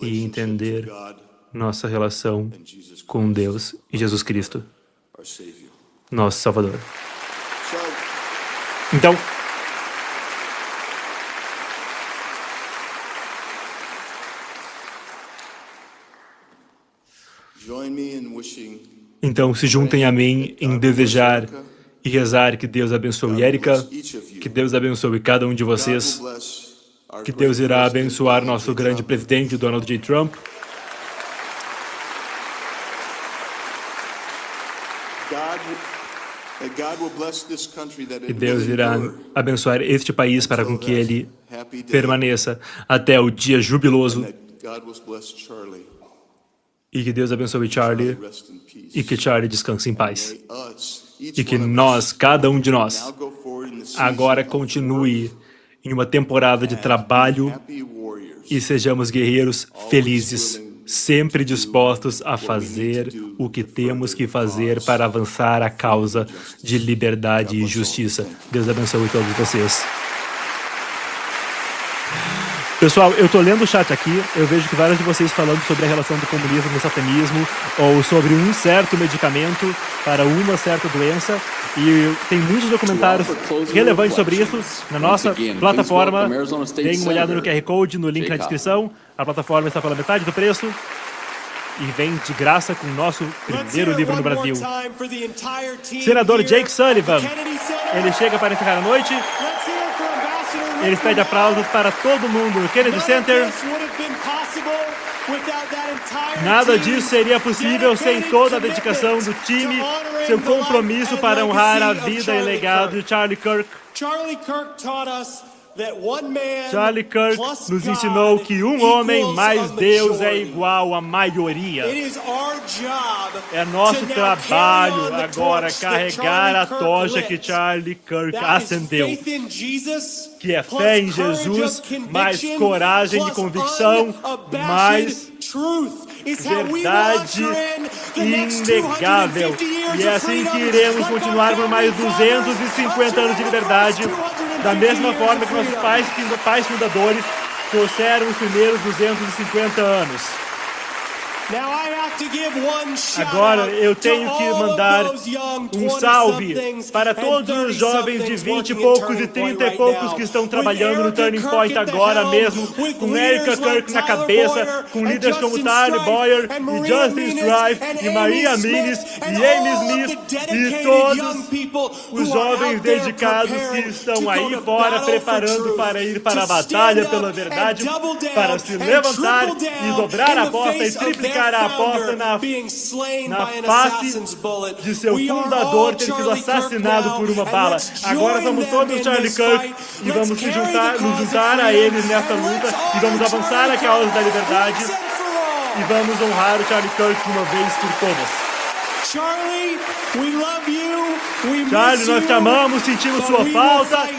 e entender nossa relação com Deus e Jesus Cristo, nosso Salvador. Então, Então, se juntem a mim em desejar e rezar que Deus abençoe Erika, que Deus abençoe cada um de vocês, que Deus irá abençoar nosso grande presidente, Donald J. Trump, e Deus irá abençoar este país para com que ele permaneça até o dia jubiloso, e que Deus abençoe Charlie e que Charlie descanse em paz. E que nós, cada um de nós, agora continue em uma temporada de trabalho e sejamos guerreiros felizes, sempre dispostos a fazer o que temos que fazer para avançar a causa de liberdade e justiça. Deus abençoe todos vocês. Pessoal, eu estou lendo o chat aqui, eu vejo que vários de vocês falando sobre a relação do comunismo no satanismo ou sobre um certo medicamento para uma certa doença, e tem muitos documentários relevantes sobre isso na nossa plataforma. Deem uma olhada no QR Code, no link na descrição. A plataforma está pela metade do preço e vem de graça com o nosso primeiro livro no Brasil. Senador Jake Sullivan, ele chega para encerrar a noite. Eles pedem aplausos para todo mundo no Kennedy Center. Nada disso seria possível sem toda a dedicação do time, seu compromisso para honrar a vida e legado de Charlie Kirk. Charlie Kirk nos ensinou que um homem mais Deus é igual à maioria. É nosso trabalho agora carregar a tocha que Charlie Kirk acendeu, que é fé em Jesus, mais coragem e convicção, mais verdade inegável. E é assim que iremos continuar por mais 250 anos de liberdade, da mesma forma que nossos pais fundadores trouxeram os primeiros 250 anos. Agora eu tenho que mandar um salve para todos os jovens de 20 e poucos e 30 e poucos que estão trabalhando no Turning Point agora mesmo, com Erika Kirk na cabeça, com líderes como Tyler Boyer e Justin Strife e Maria Minis e Amy Smith e todos os jovens dedicados que estão aí fora preparando para ir para a batalha pela verdade, para se levantar e dobrar a aposta e triplicar a aposta na face de seu fundador ter sido assassinado por uma bala. Agora somos todos Charlie Kirk e vamos nos juntar a eles nessa luta e vamos avançar a causa da liberdade e vamos honrar o Charlie Kirk de uma vez por todas. Charlie, nós te amamos, sentimos sua falta.